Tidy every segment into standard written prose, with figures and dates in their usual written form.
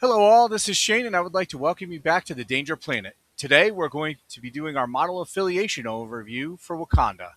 Hello all, this is Shane and I would like to welcome you back to the Danger Planet. Today we're going to be doing our model affiliation overview for Wakanda.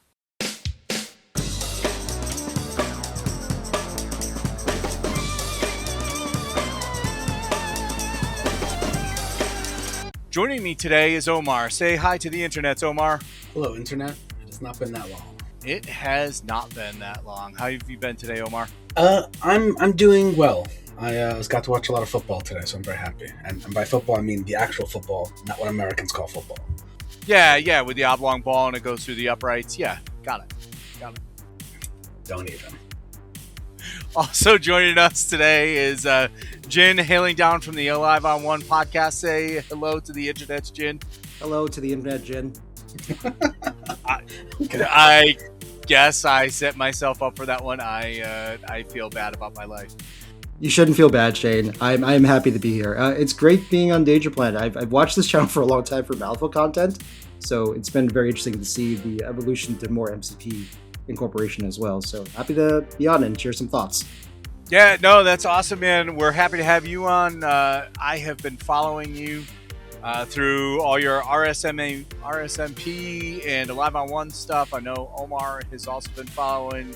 Joining me today is Omar. Say hi to the internet, Omar. Hello, Internet. It has not been that long. It has not been that long. How have you been today, Omar? I'm doing well. I got to watch a lot of football today, so I'm very happy. And by football, I mean the actual football, not what Americans call football. Yeah, with the oblong ball and it goes through the uprights. Yeah, got it. Don't even. Also joining us today is Jin, hailing down from the Alive on One podcast. Say hello to the internet, Jin. Hello to the internet, Jin. I guess I set myself up for that one. I feel bad about my life. You shouldn't feel bad, Shane. I'm happy to be here. It's great being on Danger Planet. I've watched this channel for a long time for Malifaux content, so it's been very interesting to see the evolution to more MCP incorporation as well. So happy to be on and share some thoughts. Yeah, no, that's awesome, man. We're happy to have you on. I have been following you through all your RSMP and Alive on One stuff. I know Omar has also been following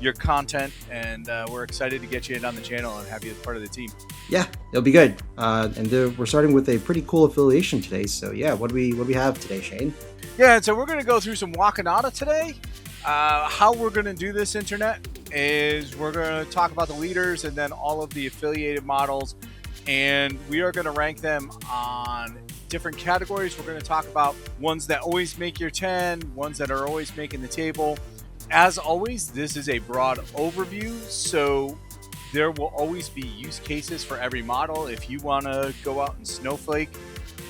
your content, and we're excited to get you in on the channel and have you as part of the team. Yeah, it'll be good. We're starting with a pretty cool affiliation today. So yeah, what do we have today, Shane? Yeah, so we're going to go through some Wakanda today. How we're going to do this, internet, is we're going to talk about the leaders and then all of the affiliated models, and we are going to rank them on different categories. We're going to talk about ones that always make your 10, ones that are always making the table. As always, this is a broad overview, so there will always be use cases for every model. If you want to go out and snowflake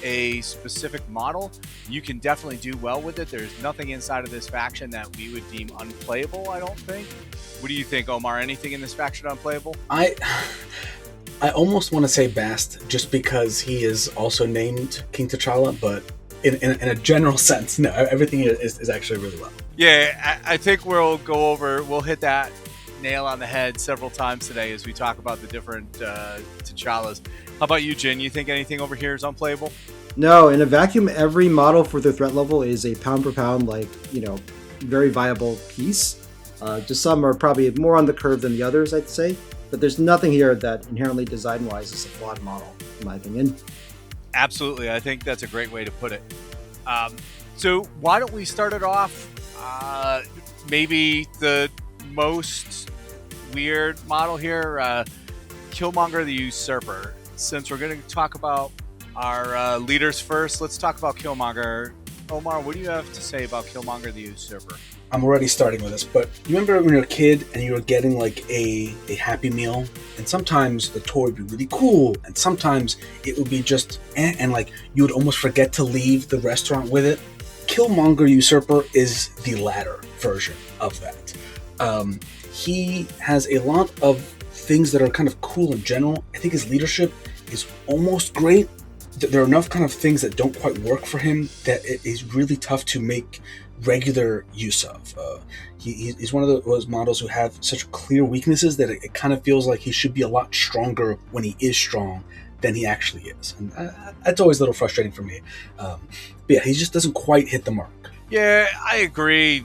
a specific model, you can definitely do well with it. There's nothing inside of this faction that we would deem unplayable, I don't think. What do you think, Omar? Anything in this faction unplayable? I almost want to say Bast, just because he is also named King T'Challa, but in a general sense, no, everything is actually really well. Yeah, I think we'll hit that nail on the head several times today as we talk about the different T'Challas. How about you, Jin? You think anything over here is unplayable? No, in a vacuum, every model for their threat level is a pound per pound, very viable piece. Just some are probably more on the curve than the others, I'd say. But there's nothing here that inherently design-wise is a flawed model, in my opinion. Absolutely. I think that's a great way to put it. So why don't we start it off maybe the most weird model here, Killmonger the Usurper. Since we're going to talk about our leaders first, let's talk about Killmonger. Omar, what do you have to say about Killmonger the Usurper? I'm already starting with this, but you remember when you were a kid and you were getting like a Happy Meal, and sometimes the toy would be really cool, and sometimes it would be just and like you would almost forget to leave the restaurant with it. Killmonger Usurper is the latter version of that. He has a lot of things that are kind of cool in general. I think his leadership is almost great. There are enough kind of things that don't quite work for him that it is really tough to make regular use of. He's one of those models who have such clear weaknesses that it kind of feels like he should be a lot stronger when he is strong than he actually is. And that's always a little frustrating for me. But yeah, he just doesn't quite hit the mark. Yeah, I agree.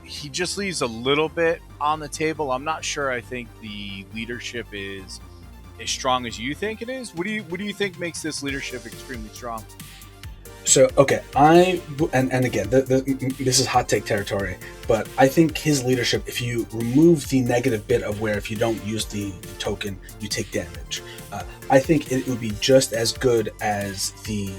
He just leaves a little bit on the table. I'm not sure. I think the leadership is as strong as you think it is. What do you think makes this leadership extremely strong? So, okay, and again, this is hot take territory, but I think his leadership, if you remove the negative bit of where if you don't use the token, you take damage, I think it would be just as good as the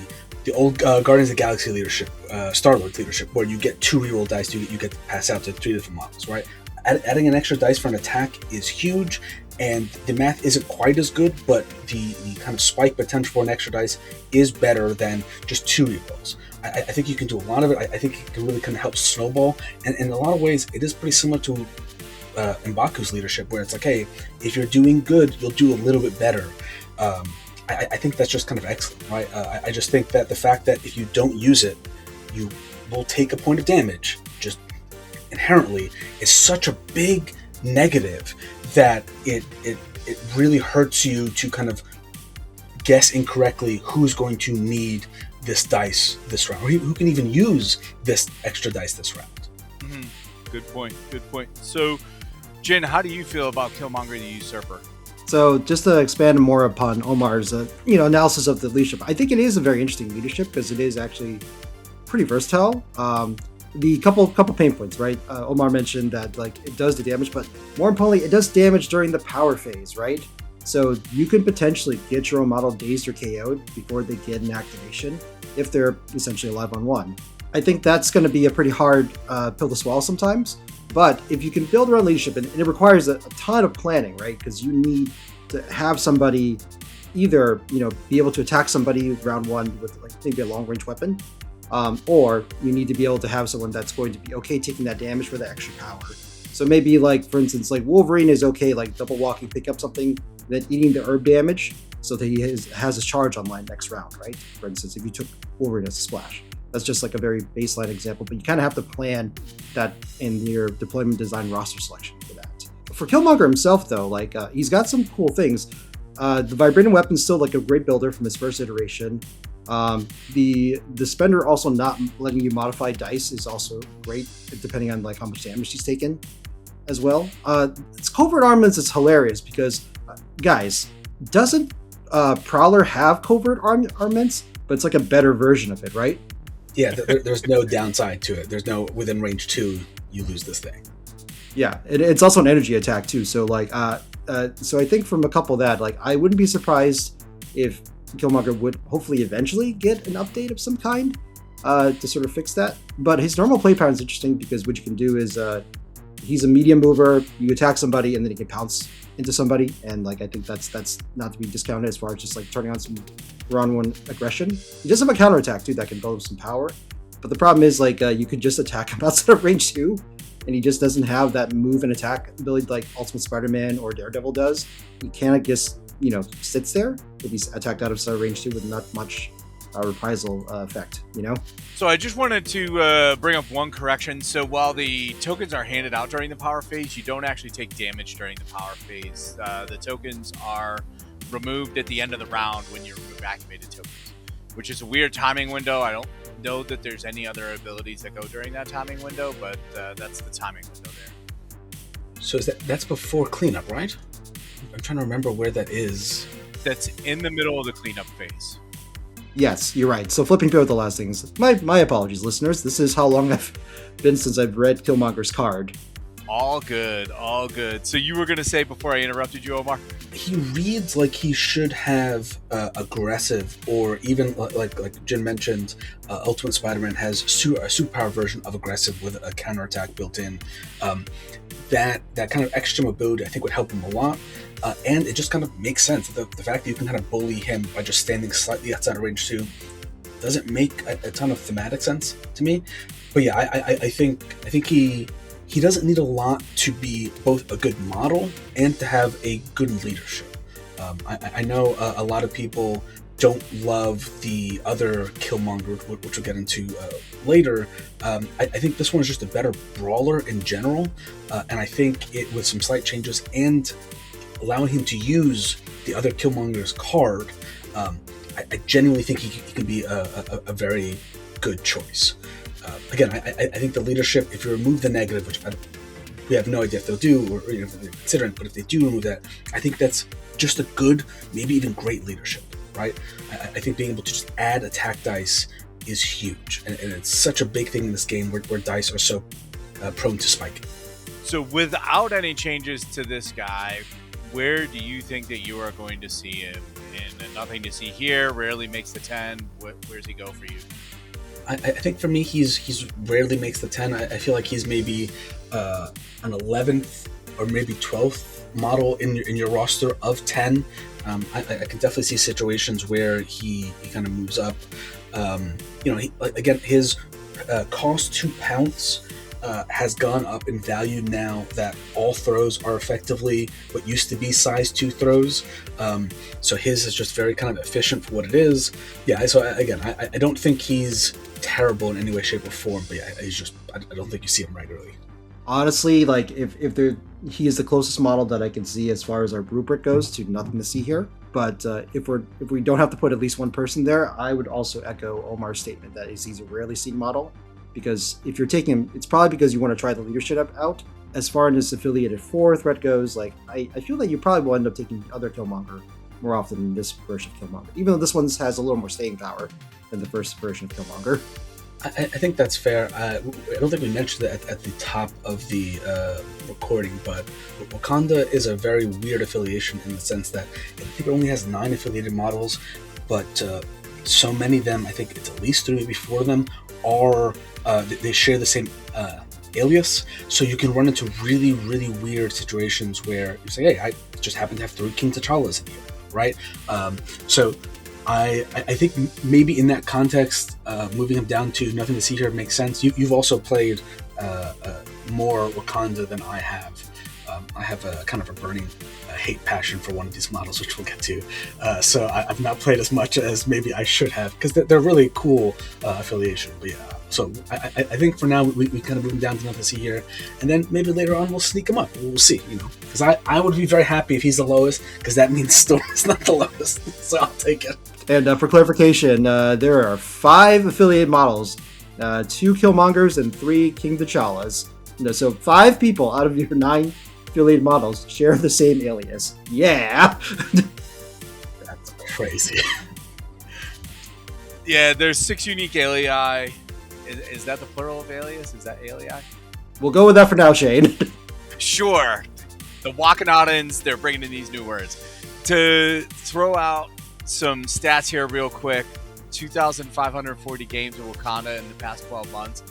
old Guardians of the Galaxy leadership, Star-Lord leadership, where you get 2 reroll dice, you get to pass out to 3 different models, right? Adding an extra dice for an attack is huge, and the math isn't quite as good, but the kind of spike potential for an extra dice is better than just 2 rerolls. I think you can do a lot of it. I think it can really kind of help snowball, and in a lot of ways, it is pretty similar to M'Baku's leadership, where it's like, hey, if you're doing good, you'll do a little bit better. I think that's just kind of excellent, right? I just think that the fact that if you don't use it, you will take a point of damage, just inherently, is such a big negative that it really hurts you to kind of guess incorrectly who's going to need this dice this round, or who can even use this extra dice this round. Mm-hmm. Good point. So, Jin, how do you feel about Killmonger the Usurper? So just to expand more upon Omar's analysis of the leadership, I think it is a very interesting leadership because it is actually pretty versatile. The couple pain points, right? Omar mentioned that like it does the damage, but more importantly, it does damage during the power phase, right? So you can potentially get your own model dazed or KO'd before they get an activation if they're essentially alive on one. I think that's going to be a pretty hard pill to swallow sometimes. But if you can build around leadership, and it requires a ton of planning, right? Because you need to have somebody either, be able to attack somebody round one with like maybe a long range weapon, or you need to be able to have someone that's going to be okay taking that damage for the extra power. So maybe like, for instance, like Wolverine is okay, like double walking, pick up something, then eating the herb damage so that he has his charge online next round, right? For instance, if you took Wolverine as a splash. That's just like a very baseline example, but you kind of have to plan that in your deployment design roster selection for that. For Killmonger himself, though, like he's got some cool things. The vibrating weapon's still like a great builder from his first iteration. The Spender also not letting you modify dice is also great, depending on like how much damage he's taken as well. Its covert armaments is hilarious because, guys, doesn't Prowler have covert armaments? But it's like a better version of it, right? Yeah, there's no downside to it. There's no within range 2, you lose this thing. Yeah, it's also an energy attack too. So like, so I think from a couple of that, like, I wouldn't be surprised if Killmonger would hopefully eventually get an update of some kind to sort of fix that. But his normal play pattern is interesting because what you can do is he's a medium mover. You attack somebody and then he can pounce into somebody, and like I think that's not to be discounted as far as just like turning on some round one aggression. He does have a counterattack too that can build up some power, but the problem is like you could just attack him outside of range 2, and he just doesn't have that move and attack ability like Ultimate Spider-Man or Daredevil does. He kind of just sits there if he's attacked out of range 2 with not much reprisal effect, So I just wanted to bring up one correction. So while the tokens are handed out during the power phase, you don't actually take damage during the power phase. The tokens are removed at the end of the round when you remove activated tokens, which is a weird timing window. I don't know that there's any other abilities that go during that timing window, but that's the timing window there. So that's before cleanup, right? I'm trying to remember where that is. That's in the middle of the cleanup phase. Yes, you're right. So flipping through the last things. My apologies, listeners. This is how long I've been since I've read Killmonger's card. All good. So you were going to say before I interrupted you, Omar? He reads like he should have aggressive, or even like Jin mentioned, Ultimate Spider-Man has a superpower version of aggressive with a counterattack built in. That kind of extra mobility I think would help him a lot. And it just kind of makes sense. The fact that you can kind of bully him by just standing slightly outside of range 2 doesn't make a ton of thematic sense to me. But yeah, I think he doesn't need a lot to be both a good model and to have a good leadership. I know a lot of people don't love the other Killmonger, which we'll get into later. I think this one is just a better brawler in general, and I think it with some slight changes and allowing him to use the other Killmonger's card, I genuinely think he can be a very good choice. Again, I think the leadership, if you remove the negative, which we have no idea if they'll do, or if they're considering, but if they do remove that, I think that's just a good, maybe even great leadership, right? I think being able to just add attack dice is huge, and it's such a big thing in this game where dice are so prone to spiking. So without any changes to this guy, where do you think that you are going to see him? And nothing to see here, rarely makes the 10. Where's he go for you? I think for me, he's rarely makes the 10. I feel like he's maybe an 11th or maybe 12th model in your roster of 10. I can definitely see situations where he kind of moves up. Again, his cost to pounce has gone up in value now that all throws are effectively what used to be size 2 throws. So his is just very kind of efficient for what it is. Yeah, so again, I don't think he's terrible in any way, shape, or form, but yeah, I don't think you see him regularly. Honestly, like if he is the closest model that I can see as far as our rubric goes to nothing to see here. But if we don't have to put at least one person there, I would also echo Omar's statement that he's a rarely seen model. Because if you're taking him, it's probably because you want to try the leadership out. As far as affiliated 4 threat goes, like I feel that you probably will end up taking the other Killmonger more often than this version of Killmonger, even though this one has a little more staying power than the first version of Killmonger. I think that's fair. I don't think we mentioned it at the top of the recording, but Wakanda is a very weird affiliation in the sense that I think it only has 9 affiliated models, but so many of them, I think it's at least 3, maybe 4 of them, are they share the same alias, so you can run into really, really weird situations where you say, hey, I just happen to have 3 King T'Challas in here, right? So I think maybe in that context, moving him down to nothing to see here makes sense. You've also played more Wakanda than I have. I have a kind of a burning hate passion for one of these models, which we'll get to. So I've not played as much as maybe I should have, because they're really cool affiliation. But yeah, so I think for now we kind of move them down to nothing to see here, and then maybe later on we'll sneak him up. We'll see, because I would be very happy if he's the lowest, because that means Storm is not the lowest. So I'll take it. And for clarification, there are 5 affiliated models, 2 Killmongers and 3 King T'Challas. So 5 people out of your 9 affiliated models share the same alias. Yeah! That's crazy. Yeah, there's 6 unique alii. Is that the plural of alias? Is that alii? We'll go with that for now, Shane. Sure. The Wakandans, they're bringing in these new words. To throw out some stats here real quick, 2,540 games of Wakanda in the past 12 months.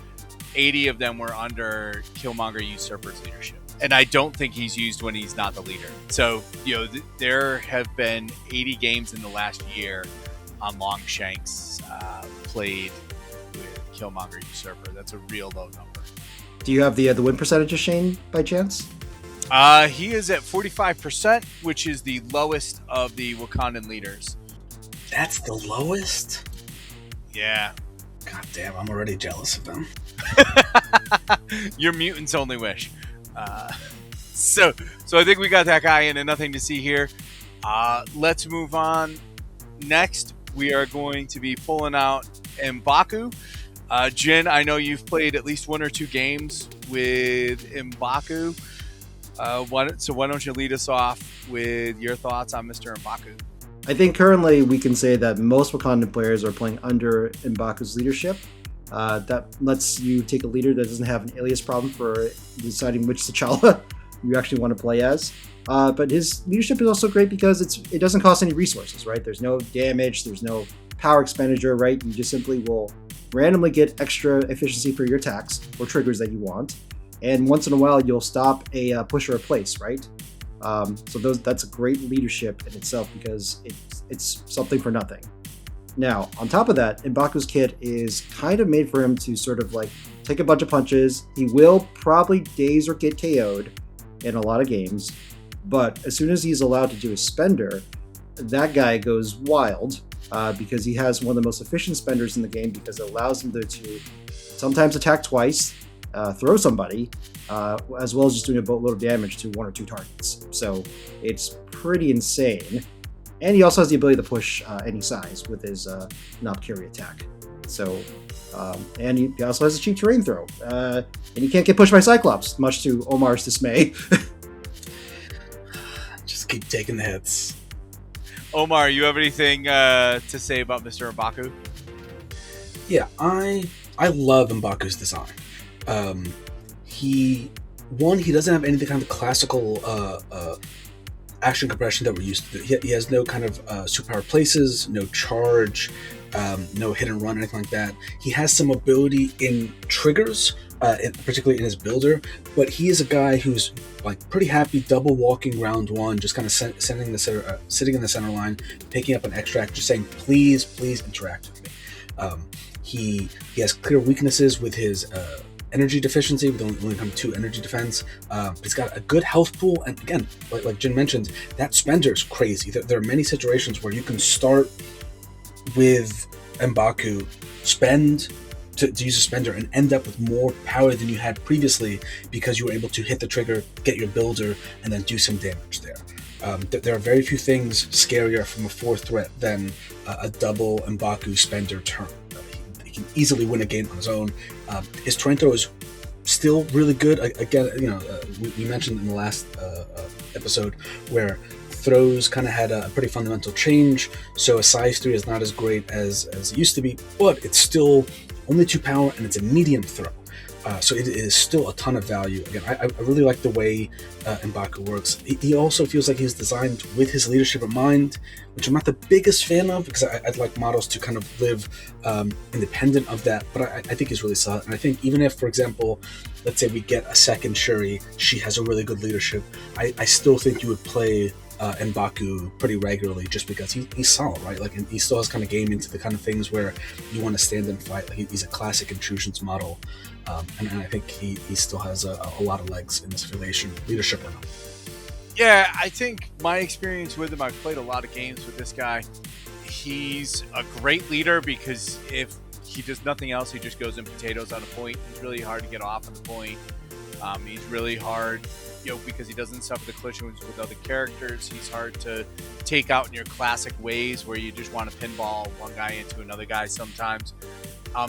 80 of them were under Killmonger Usurper's leadership. And I don't think he's used when he's not the leader. So, there have been 80 games in the last year on Longshanks played with Killmonger Usurper. That's a real low number. Do you have the win percentages, Shane, by chance? He is at 45%, which is the lowest of the Wakandan leaders. That's the lowest? Yeah. God damn, I'm already jealous of them. Your mutants only wish. So I think we got that guy in and nothing to see here. Let's move on. Next, we are going to be pulling out M'Baku. Jin, I know you've played at least 1 or 2 games with M'Baku. Why don't you lead us off with your thoughts on Mr. M'Baku? I think currently we can say that most Wakandan players are playing under M'Baku's leadership. That lets you take a leader that doesn't have an alias problem for deciding which T'Challa you actually want to play as. But his leadership is also great because it doesn't cost any resources, right? There's no damage, there's no power expenditure, right? You just simply will randomly get extra efficiency for your attacks or triggers that you want. And once in a while, you'll stop a push or a place, right? So that's a great leadership in itself because it's something for nothing. Now, on top of that, M'Baku's kit is kind of made for him to sort of like take a bunch of punches. He will probably daze or get KO'd in a lot of games, but as soon as he's allowed to do a spender, that guy goes wild because he has one of the most efficient spenders in the game because it allows him to sometimes attack twice, throw somebody, as well as just doing a boatload of damage to 1 or 2 targets. So it's pretty insane. And he also has the ability to push any size with his Nalkiri attack. So, and he also has a cheap terrain throw. And he can't get pushed by Cyclops, much to Omar's dismay. Just keep taking the hits. Omar, you have anything to say about Mr. M'Baku? Yeah, I love M'Baku's design. He doesn't have any kind of classical action compression that we're used to. He has no kind of superpower places, no charge, no hit and run, anything like that. He has some ability in triggers, particularly in his builder, but he is a guy who's like pretty happy double walking round 1, just kind of sitting in the center line, picking up an extract, just saying, please interact with me. He has clear weaknesses with his energy deficiency, with only 2 energy defense. He's got a good health pool, and again, like Jin mentioned, that spender is crazy. There are many situations where you can start with M'Baku, spend to use a spender, and end up with more power than you had previously because you were able to hit the trigger, get your builder, and then do some damage there. There are very few things scarier from a 4th threat than a double M'Baku spender turn. He can easily win a game on his own. His terrain throw is still really good. Again, we mentioned in the last episode where throws kind of had a pretty fundamental change, so a size 3 is not as great as it used to be, but it's still only 2 power and it's a medium throw. So it is still a ton of value. Again, I really like the way M'Baku works. He also feels like he's designed with his leadership in mind, which I'm not the biggest fan of, because I'd like models to kind of live independent of that, but I think he's really solid. And I think even if, for example, let's say we get a second Shuri, she has a really good leadership, I still think you would play M'Baku pretty regularly, just because he's solid, right? Like, and he still has kind of game into the kind of things where you want to stand and fight. Like, he's a classic intrusions model. And I think he still has a lot of legs in this affiliation, leadership or not. Yeah, I think my experience with him, I've played a lot of games with this guy. He's a great leader because if he does nothing else, he just goes in potatoes on a point. He's really hard to get off on the point. He's really hard, because he doesn't suffer the collisions with other characters. He's hard to take out in your classic ways where you just want to pinball one guy into another guy sometimes.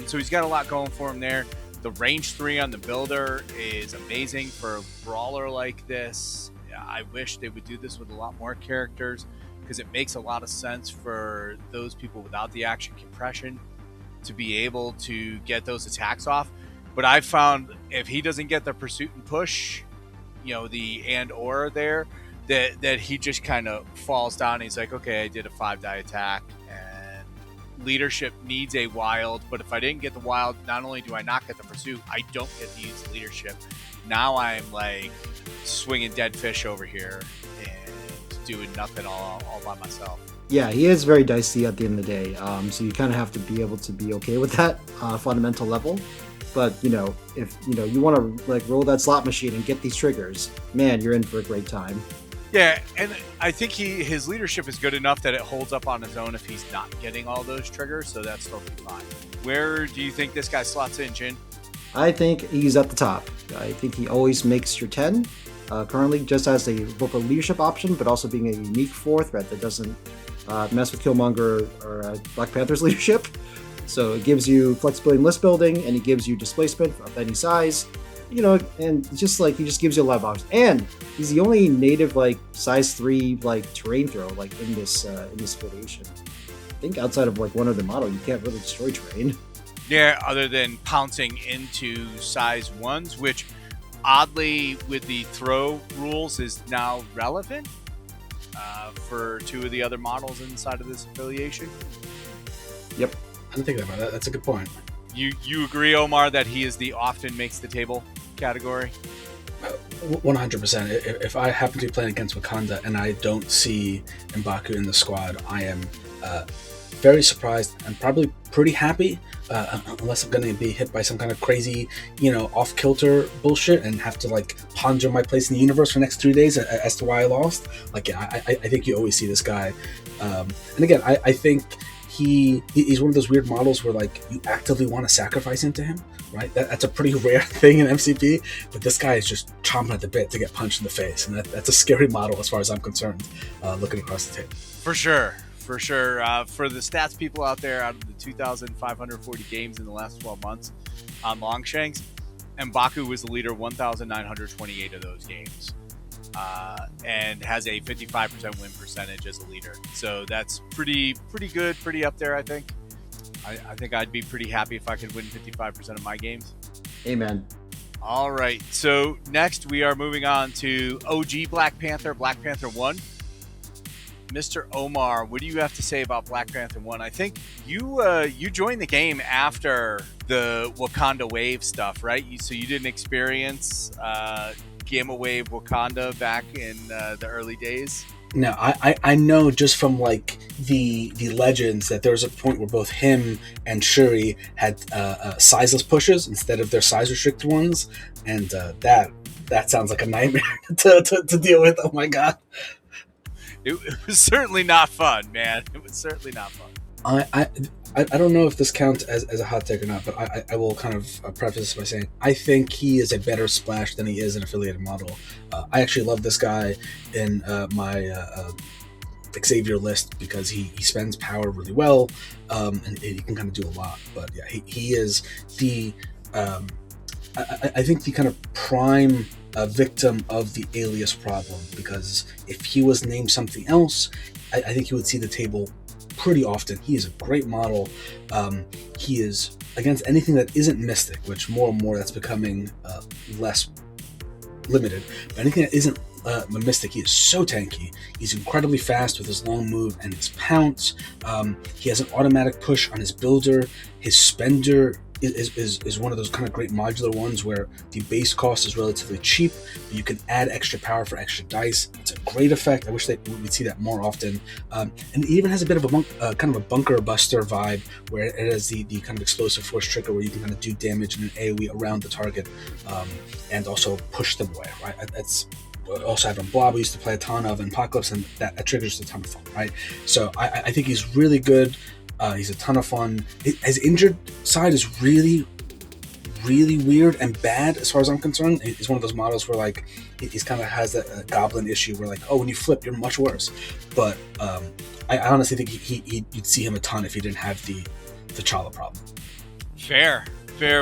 So he's got a lot going for him there. The range 3 on the builder is amazing for a brawler like this. I wish they would do this with a lot more characters, because it makes a lot of sense for those people without the action compression to be able to get those attacks off. But I found if he doesn't get the pursuit and push, the and or there, that he just kind of falls down. He's like, okay, I did a 5-die attack, and leadership needs a wild, but if I didn't get the wild, not only do I not get the pursuit, I don't get to use leadership. Now I'm like swinging dead fish over here and doing nothing all by myself. Yeah, he is very dicey at the end of the day, so you kind of have to be able to be okay with that fundamental level. But if you want to like roll that slot machine and get these triggers, man, you're in for a great time. Yeah, and I think his leadership is good enough that it holds up on his own if he's not getting all those triggers, so that's totally fine. Where do you think this guy slots in, Jin? I think he's at the top. I think he always makes your 10, currently just as both a leadership option, but also being a unique 4th threat that doesn't mess with Killmonger or Black Panther's leadership. So it gives you flexibility in list building, and it gives you displacement of any size. And he just gives you a lot of options. And he's the only native size 3 terrain throw in this affiliation. I think outside of one other model, you can't really destroy terrain. Yeah, other than pouncing into size 1s, which oddly with the throw rules is now relevant for 2 of the other models inside of this affiliation. Yep. I didn't think about that. That's a good point. You agree, Omar, that he is the often makes the table category? 100%. If I happen to be playing against Wakanda and I don't see M'Baku in the squad, I am very surprised and probably pretty happy, unless I'm going to be hit by some kind of crazy, off-kilter bullshit and have to ponder my place in the universe for the next 3 days as to why I lost. I think you always see this guy. And again, I think he's one of those weird models where you actively want to sacrifice into him, right? That's a pretty rare thing in MCP, but this guy is just chomping at the bit to get punched in the face, and that's a scary model as far as I'm concerned, looking across the table. For sure. For the stats people out there, out of the 2,540 games in the last 12 months on Longshanks, M'Baku was the leader 1,928 of those games. And has a 55% win percentage as a leader. So that's pretty good, pretty up there, I think. I think I'd be pretty happy if I could win 55% of my games. Amen. All right, so next we are moving on to OG Black Panther 1. Mr. Omar, what do you have to say about Black Panther 1? I think you joined the game after the Wakanda Wave stuff, right? So you didn't experience Gamma Wave Wakanda back in the early days? No, I know just from the legends that there was a point where both him and Shuri had sizeless pushes instead of their size restricted ones, and that sounds like a nightmare to deal with. Oh my god. It was certainly not fun, man. It was certainly not fun. I don't know if this counts as a hot take or not, but I will kind of preface this by saying I think he is a better splash than he is an affiliated model. I actually love this guy in my Xavier list because he spends power really well, and he can kind of do a lot. But yeah, he is the I think the kind of prime victim of the alias problem, because if he was named something else, I think he would see the table pretty often. He is a great model. He is against anything that isn't Mystic, which more and more that's becoming less limited. But anything that isn't Mystic, he is so tanky. He's incredibly fast with his long move and his pounce. He has an automatic push on his builder. His spender is one of those kind of great modular ones where the base cost is relatively cheap, but you can add extra power for extra dice. It's a great effect. I wish that we would see that more often. And it even has a bit of a kind of a bunker buster vibe, where it has the kind of explosive force trigger where you can kind of do damage in an AoE around the target, and also push them away. Right, that's also have a Blob we used to play a ton of in Apocalypse, and that triggers a ton of fun. Right, so I think he's really good. He's a ton of fun. His injured side is really, really weird and bad as far as I'm concerned. He's one of those models where like he's kind of has that goblin issue where like, oh, when you flip, you're much worse. But I honestly think you'd see him a ton if he didn't have the T'Challa problem. Fair.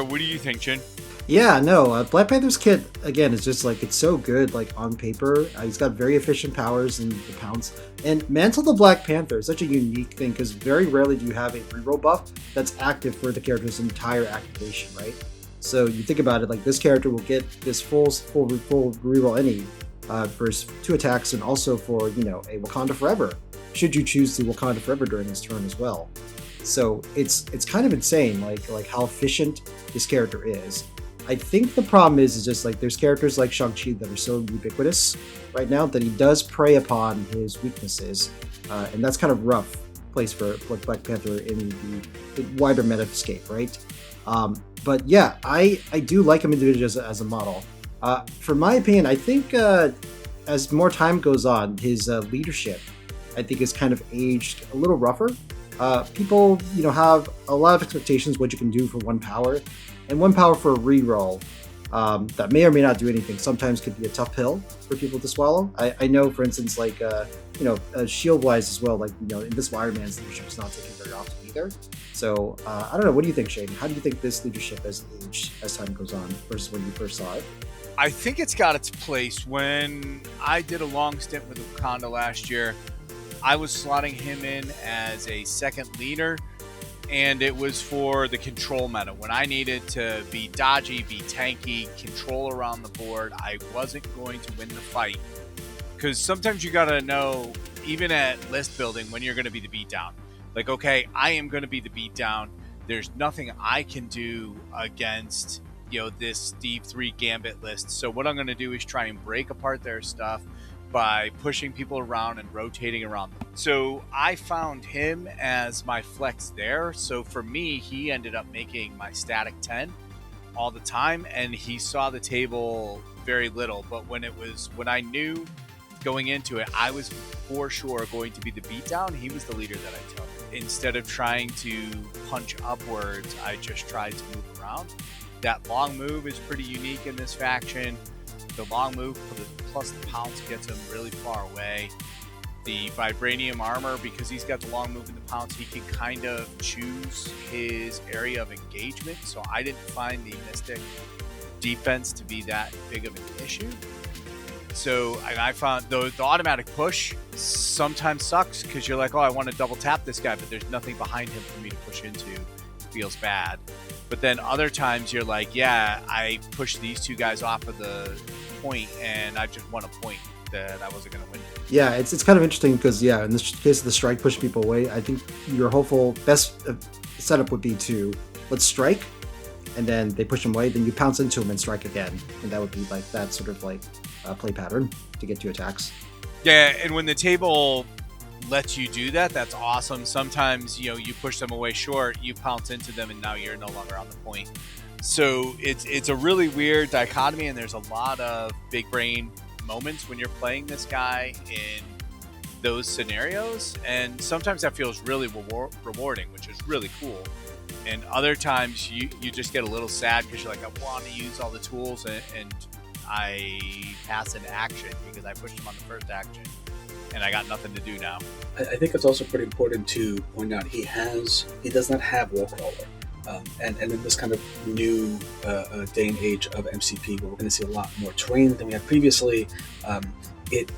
What do you think, Jin? Yeah, no, Black Panther's kit, again, is just like, it's so good, like, on paper. He's got very efficient powers and the pounce. And Mantle the Black Panther is such a unique thing, because very rarely do you have a reroll buff that's active for the character's entire activation, right? So you think about it, like, this character will get this full reroll any for his 2 attacks, and also for, a Wakanda Forever, should you choose to Wakanda Forever during his turn as well. So it's kind of insane, like how efficient this character is. I think the problem is just like there's characters like Shang-Chi that are so ubiquitous right now that he does prey upon his weaknesses, and that's kind of rough place for Black Panther in the wider metascape, right? But yeah, I do like him individually as a model. For my opinion, I think as more time goes on, his leadership, I think, is kind of aged a little rougher. People, have a lot of expectations what you can do for 1 power. And 1 power for a reroll that may or may not do anything sometimes could be a tough pill for people to swallow. I know, for instance, like, shield-wise as well, like, Invisible Iron Man's leadership is not taken very often either. So, I don't know. What do you think, Shane? How do you think this leadership has aged as time goes on versus when you first saw it? I think it's got its place. When I did a long stint with Wakanda last year, I was slotting him in as a second leader, and it was for the control meta. When I needed to be dodgy, be tanky, control around the board, I wasn't going to win the fight. Because sometimes you gotta know, even at list building, when you're gonna be the beatdown. Like, okay, I am gonna be the beatdown. There's nothing I can do against, this Steve 3 Gambit list. So what I'm gonna do is try and break apart their stuff by pushing people around and rotating around them. So I found him as my flex there. So for me, he ended up making my static 10 all the time, and he saw the table very little. But when I knew going into it, I was for sure going to be the beatdown, he was the leader that I took. Instead of trying to punch upwards, I just tried to move around. That long move is pretty unique in this faction. The long move plus the pounce gets him really far away. The vibranium armor, because he's got the long move and the pounce, he can kind of choose his area of engagement. So I didn't find the Mystic defense to be that big of an issue. So, and I found the automatic push sometimes sucks because you're like, oh, I want to double tap this guy, but there's nothing behind him for me to push into. It feels bad. But then other times you're like, yeah, I pushed these 2 guys off of the point and I just won a point that I wasn't going to win. Yeah, it's kind of interesting because, yeah, in this case of the strike push people away, I think your hopeful best setup would be to let's strike, and then they push them away, then you pounce into them and strike again. And that would be like that sort of like play pattern to get 2 attacks. Yeah, and when the table lets you do that, that's awesome. Sometimes, you push them away short, you pounce into them, and now you're no longer on the point. So it's a really weird dichotomy, and there's a lot of big brain moments when you're playing this guy in those scenarios, and sometimes that feels really rewarding, which is really cool. And other times you just get a little sad because you're like, I want to use all the tools, and I pass an action because I pushed him on the first action and I got nothing to do now. I think it's also pretty important to point out he does not have wall crawler. And in this kind of new day and age of MCP, where we're going to see a lot more terrain than we had previously, it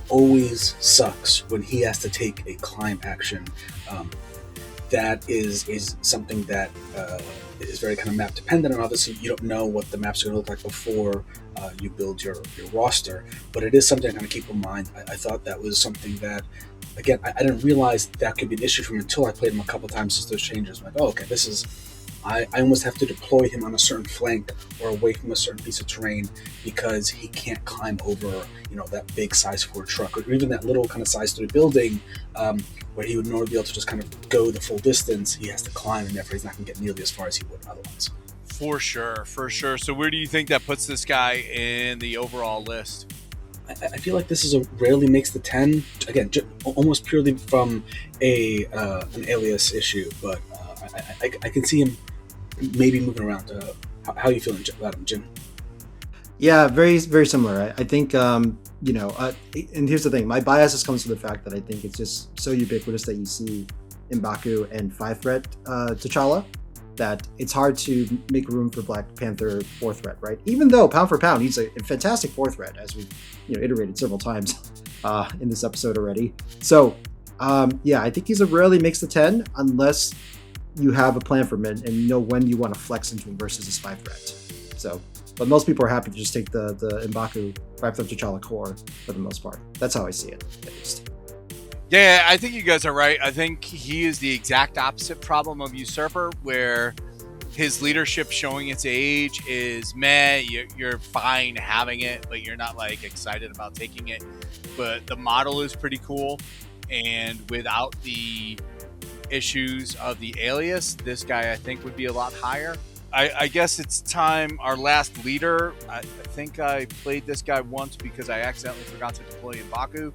always sucks when he has to take a climb action. That is something that is very kind of map dependent, and obviously you don't know what the maps are going to look like before you build your roster, but it is something to kind of keep in mind. I thought that was something that, again, I didn't realize that could be an issue for him until I played him a couple times since those changes. I'm like, oh, okay, this is... I almost have to deploy him on a certain flank or away from a certain piece of terrain because he can't climb over, that big size 4 truck, or even that little kind of size 3 building where he would normally be able to just kind of go the full distance. He has to climb, and therefore he's not going to get nearly as far as he would otherwise. For sure. So where do you think that puts this guy in the overall list? I feel like this is rarely makes the 10. Again, almost purely from an alias issue, but I can see him maybe moving around. How are you feeling about him, Jim? Yeah, very, very similar. I think, and here's the thing. My bias comes from the fact that I think it's just so ubiquitous that you see M'Baku and 5-threat T'Challa that it's hard to make room for Black Panther 4-threat, right? Even though pound for pound, he's a fantastic 4-threat, as we've iterated several times in this episode already. So, I think he's a rarely makes the 10 unless you have a plan for him and know when you want to flex into him versus his 5-threat. So, but most people are happy to just take the M'Baku 5-threat T'Challa core for the most part. That's how I see it, at least. Yeah, I think you guys are right. I think he is the exact opposite problem of Usurper, where his leadership showing its age is meh, you're fine having it, but you're not like excited about taking it. But the model is pretty cool, and without the issues of the alias, this guy I think would be a lot higher. I guess it's time. Our last leader, I think I played this guy once because I accidentally forgot to deploy M'Baku,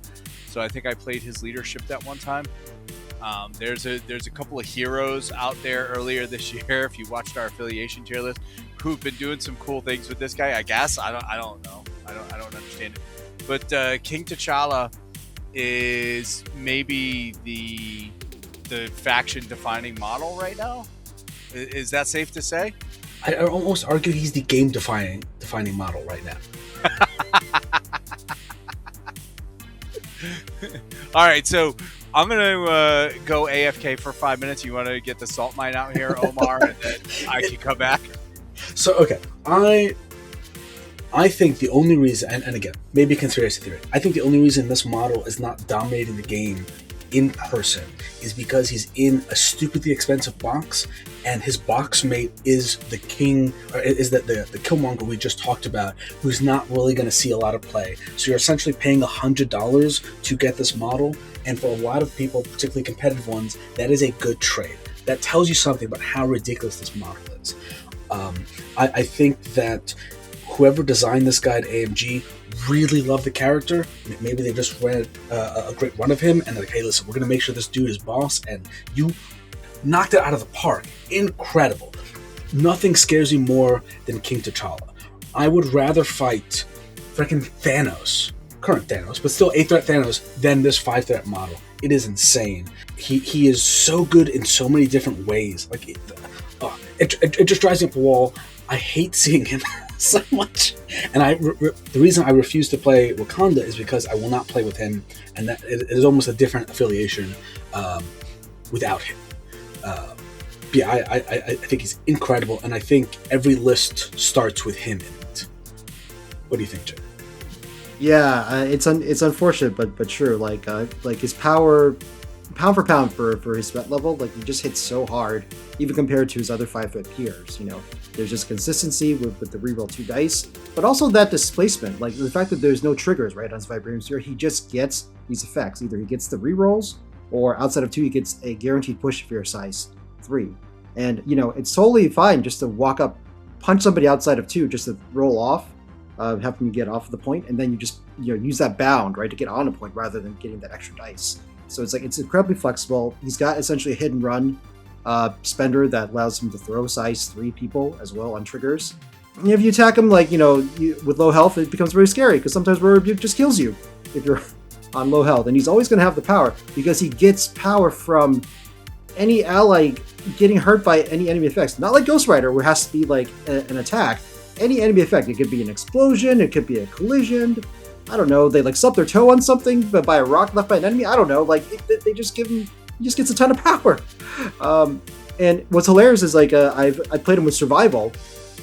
so I think I played his leadership that one time. There's a couple of heroes out there earlier this year, if you watched our affiliation tier list, who've been doing some cool things with this guy. I guess I don't know. I don't understand it. But King T'Challa is maybe the faction defining model right now. Is that safe to say? I almost argue he's the game defining model right now. All right, so I'm gonna go AFK for 5 minutes. You want to get the salt mine out here, Omar, and then I can come back. So okay, I think the only reason, and again, maybe conspiracy theory, I think the only reason this model is not dominating the game in person is because he's in a stupidly expensive box, and his box mate is the king, or is the Killmonger we just talked about, who's not really going to see a lot of play. So you're essentially paying $100 to get this model, and for a lot of people, particularly competitive ones, that is a good trade. That tells you something about how ridiculous this model is. I think that whoever designed this guy at AMG really loved the character. Maybe they just read a great run of him and they're like, hey, listen, we're going to make sure this dude is boss, and you knocked it out of the park. Incredible. Nothing scares you more than King T'Challa. I would rather fight freaking Thanos, current Thanos, but still 8-threat Thanos, than this 5-threat model. It is insane. He is so good in so many different ways. Like, it just drives me up the wall. I hate seeing him so much, and the reason I refuse to play Wakanda is because I will not play with him, and that it is almost a different affiliation without him. I think he's incredible, and I think every list starts with him in it. What do you think, Jim? Yeah, it's unfortunate, but true. Like his power, pound for pound for his threat level, like he just hits so hard, even compared to his other 5-threat peers. There's just consistency with the reroll 2 dice, but also that displacement, like the fact that there's no triggers right on his Vibranium Sphere. He just gets these effects. Either he gets the rerolls, or outside of 2, he gets a guaranteed push if you're size 3. And it's totally fine just to walk up, punch somebody outside of 2 just to roll off have them get off the point, and then you just use that bound, right, to get on a point rather than getting that extra dice. So it's incredibly flexible. He's got essentially a hit and run spender that allows him to throw size 3 people as well on triggers. And if you attack him with low health, it becomes very scary because sometimes Royal Rebuke just kills you if you're on low health. And he's always going to have the power because he gets power from any ally getting hurt by any enemy effects. Not like Ghost Rider where it has to be like an attack. Any enemy effect. It could be an explosion, it could be a collision. I don't know, they like stub their toe on something but by a rock left by an enemy. I don't know, like they just give him, he just gets a ton of power. And what's hilarious is like I played him with survival,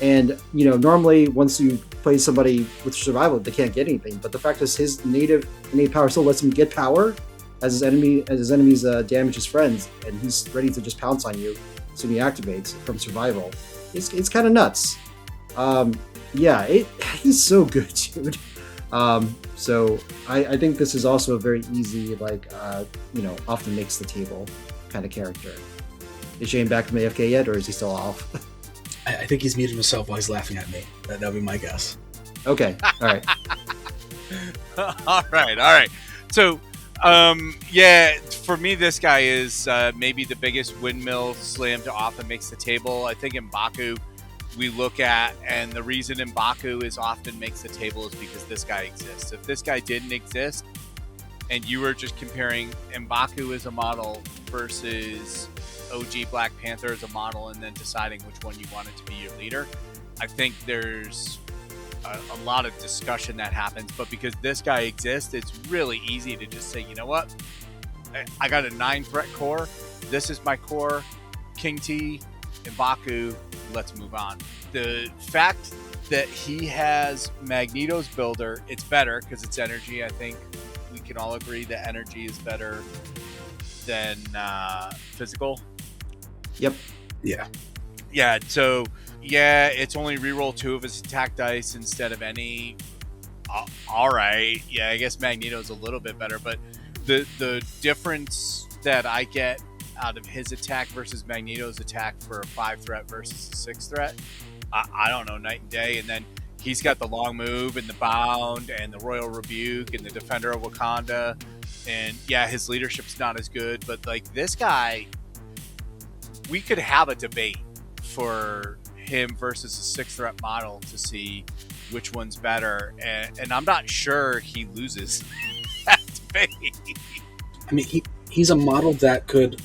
and normally once you play somebody with survival they can't get anything, but the fact is his innate power still lets him get power as his enemies damage his friends, and he's ready to just pounce on you as soon as he activates from survival. It's kind of nuts. He's so good, dude. So I think this is also a very easy, often makes the table kind of character. Is Shane back from AFK yet, or is he still off? I think he's muted himself while he's laughing at me. That would be my guess. Okay, all right. all right. So, for me, this guy is maybe the biggest windmill slam to often makes the table. I think M'Baku we look at, and the reason M'Baku is often makes the table is because this guy exists. If this guy didn't exist, and you were just comparing M'Baku as a model versus OG Black Panther as a model, and then deciding which one you wanted to be your leader, I think there's a lot of discussion that happens. But because this guy exists, it's really easy to just say, you know what? I got a 9-threat core. This is my core. King T, M'Baku, let's move on. The fact that he has Magneto's builder, it's better because it's energy. I think we can all agree that energy is better than physical. Yep. Yeah. So it's only reroll 2 of his attack dice instead of any. All right. Yeah, I guess Magneto's a little bit better, but the difference that I get out of his attack versus Magneto's attack for a 5-threat versus a 6-threat, I don't know, night and day. And then he's got the long move and the bound and the Royal Rebuke and the Defender of Wakanda. And his leadership's not as good, but like this guy, we could have a debate for him versus a 6-threat model to see which one's better. And I'm not sure he loses that debate. I mean, he's a model that could.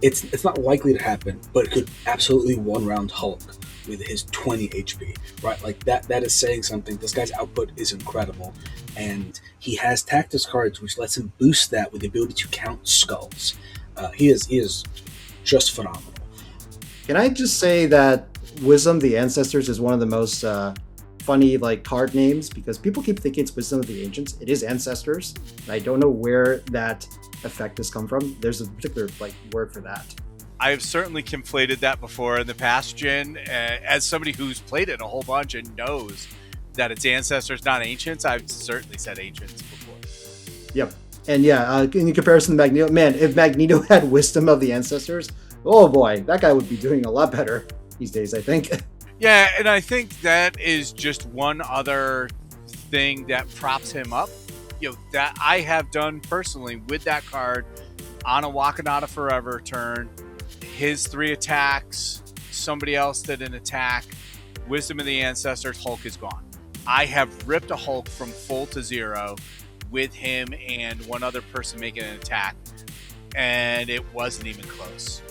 It's not likely to happen, but it could absolutely one-round Hulk with his 20 HP, right? Like that is saying something. This guy's output is incredible, and he has Tactics cards, which lets him boost that with the ability to count skulls. He is just phenomenal. Can I just say that Wisdom of the Ancestors is one of the most funny card names, because people keep thinking it's Wisdom of the Ancients. It is Ancestors. And I don't know where that effect has come from. There's a particular word for that. I have certainly conflated that before in the past, Jin. As somebody who's played it a whole bunch and knows that it's Ancestors, not Ancients, I've certainly said Ancients before. Yep. And in comparison to Magneto, man, if Magneto had Wisdom of the Ancestors, oh boy, that guy would be doing a lot better these days, I think. Yeah, and I think that is just one other thing that props him up. That I have done personally with that card on a Wakanda Forever turn. His 3 attacks, somebody else did an attack, Wisdom of the Ancestors, Hulk is gone. I have ripped a Hulk from full to 0 with him and one other person making an attack, and it wasn't even close.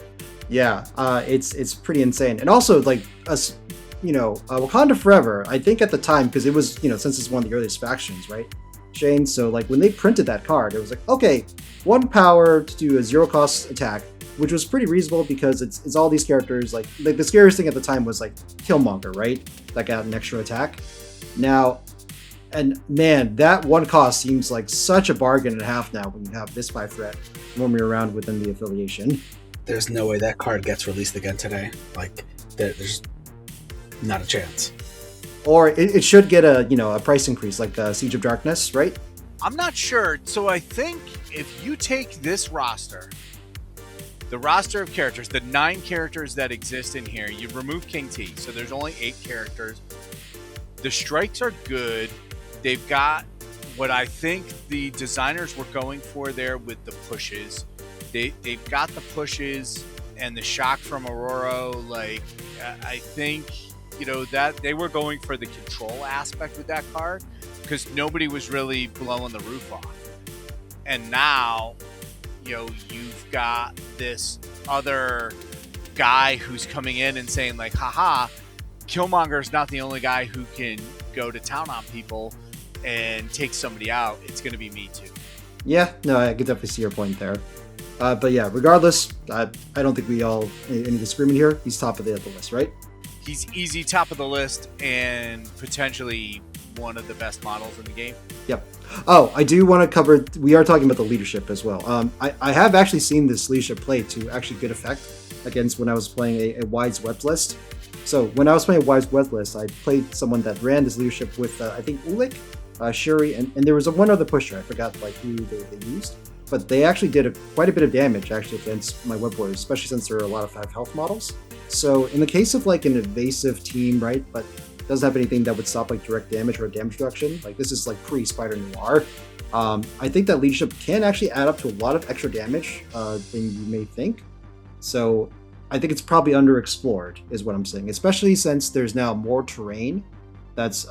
Yeah, it's pretty insane. And also, Wakanda Forever, I think at the time, because it was, since it's one of the earliest factions, right, Shane? So, when they printed that card, it was okay, 1 power to do a 0-cost attack, which was pretty reasonable because it's all these characters. The scariest thing at the time was Killmonger, right? That got an extra attack. Now, and man, that 1 cost seems like such a bargain and a half now when you have this 5-threat roaming around within the affiliation. There's no way that card gets released again today. There's not a chance. Or it should get a price increase, like Siege of Darkness, right? I'm not sure. So I think if you take this roster, the roster of characters, the 9 characters that exist in here, you remove King T, so there's only 8 characters. The strikes are good. They've got what I think the designers were going for there with the pushes. They've got the pushes and the shock from Aurora. Like, I think, that they were going for the control aspect with that card because nobody was really blowing the roof off. And now, you've got this other guy who's coming in and saying, like, haha, Killmonger's not the only guy who can go to town on people and take somebody out. It's going to be me too. Yeah, no, I could definitely see your point there. But yeah, regardless, I don't think we all any disagreement here. He's top of the list, right? He's easy top of the list and potentially one of the best models in the game. Yep. Oh, I do want to cover, we are talking about the leadership as well. I have actually seen this leadership play to actually good effect against when I was playing a Wise Web list. So when I was playing a Wise Web list, I played someone that ran this leadership with, I think, Ulik, Shuri, and there was one other pusher. I forgot who they used. But they actually did quite a bit of damage actually against my web warriors, especially since there are a lot of 5 health models. So in the case of like an evasive team, right, but doesn't have anything that would stop like direct damage or damage reduction, like this is like pre-Spider Noir, I think that leadership can actually add up to a lot of extra damage than you may think. So I think it's probably underexplored is what I'm saying, especially since there's now more terrain that's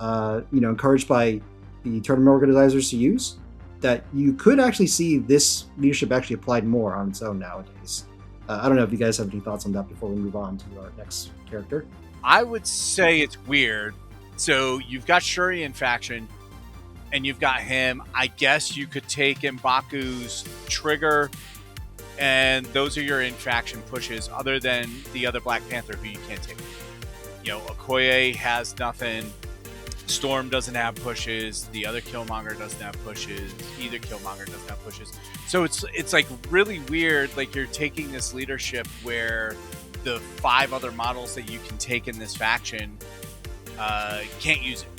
encouraged by the tournament organizers to use, that you could actually see this leadership actually applied more on its own nowadays. I don't know if you guys have any thoughts on that before we move on to our next character. I would say it's weird. So you've got Shuri in faction, and you've got him. I guess you could take M'Baku's trigger, and those are your in-faction pushes, other than the other Black Panther who you can't take. Okoye has nothing. Storm doesn't have pushes. The other Killmonger doesn't have pushes. Either Killmonger doesn't have pushes. So it's like really weird. Like you're taking this leadership where the 5 other models that you can take in this faction can't use it.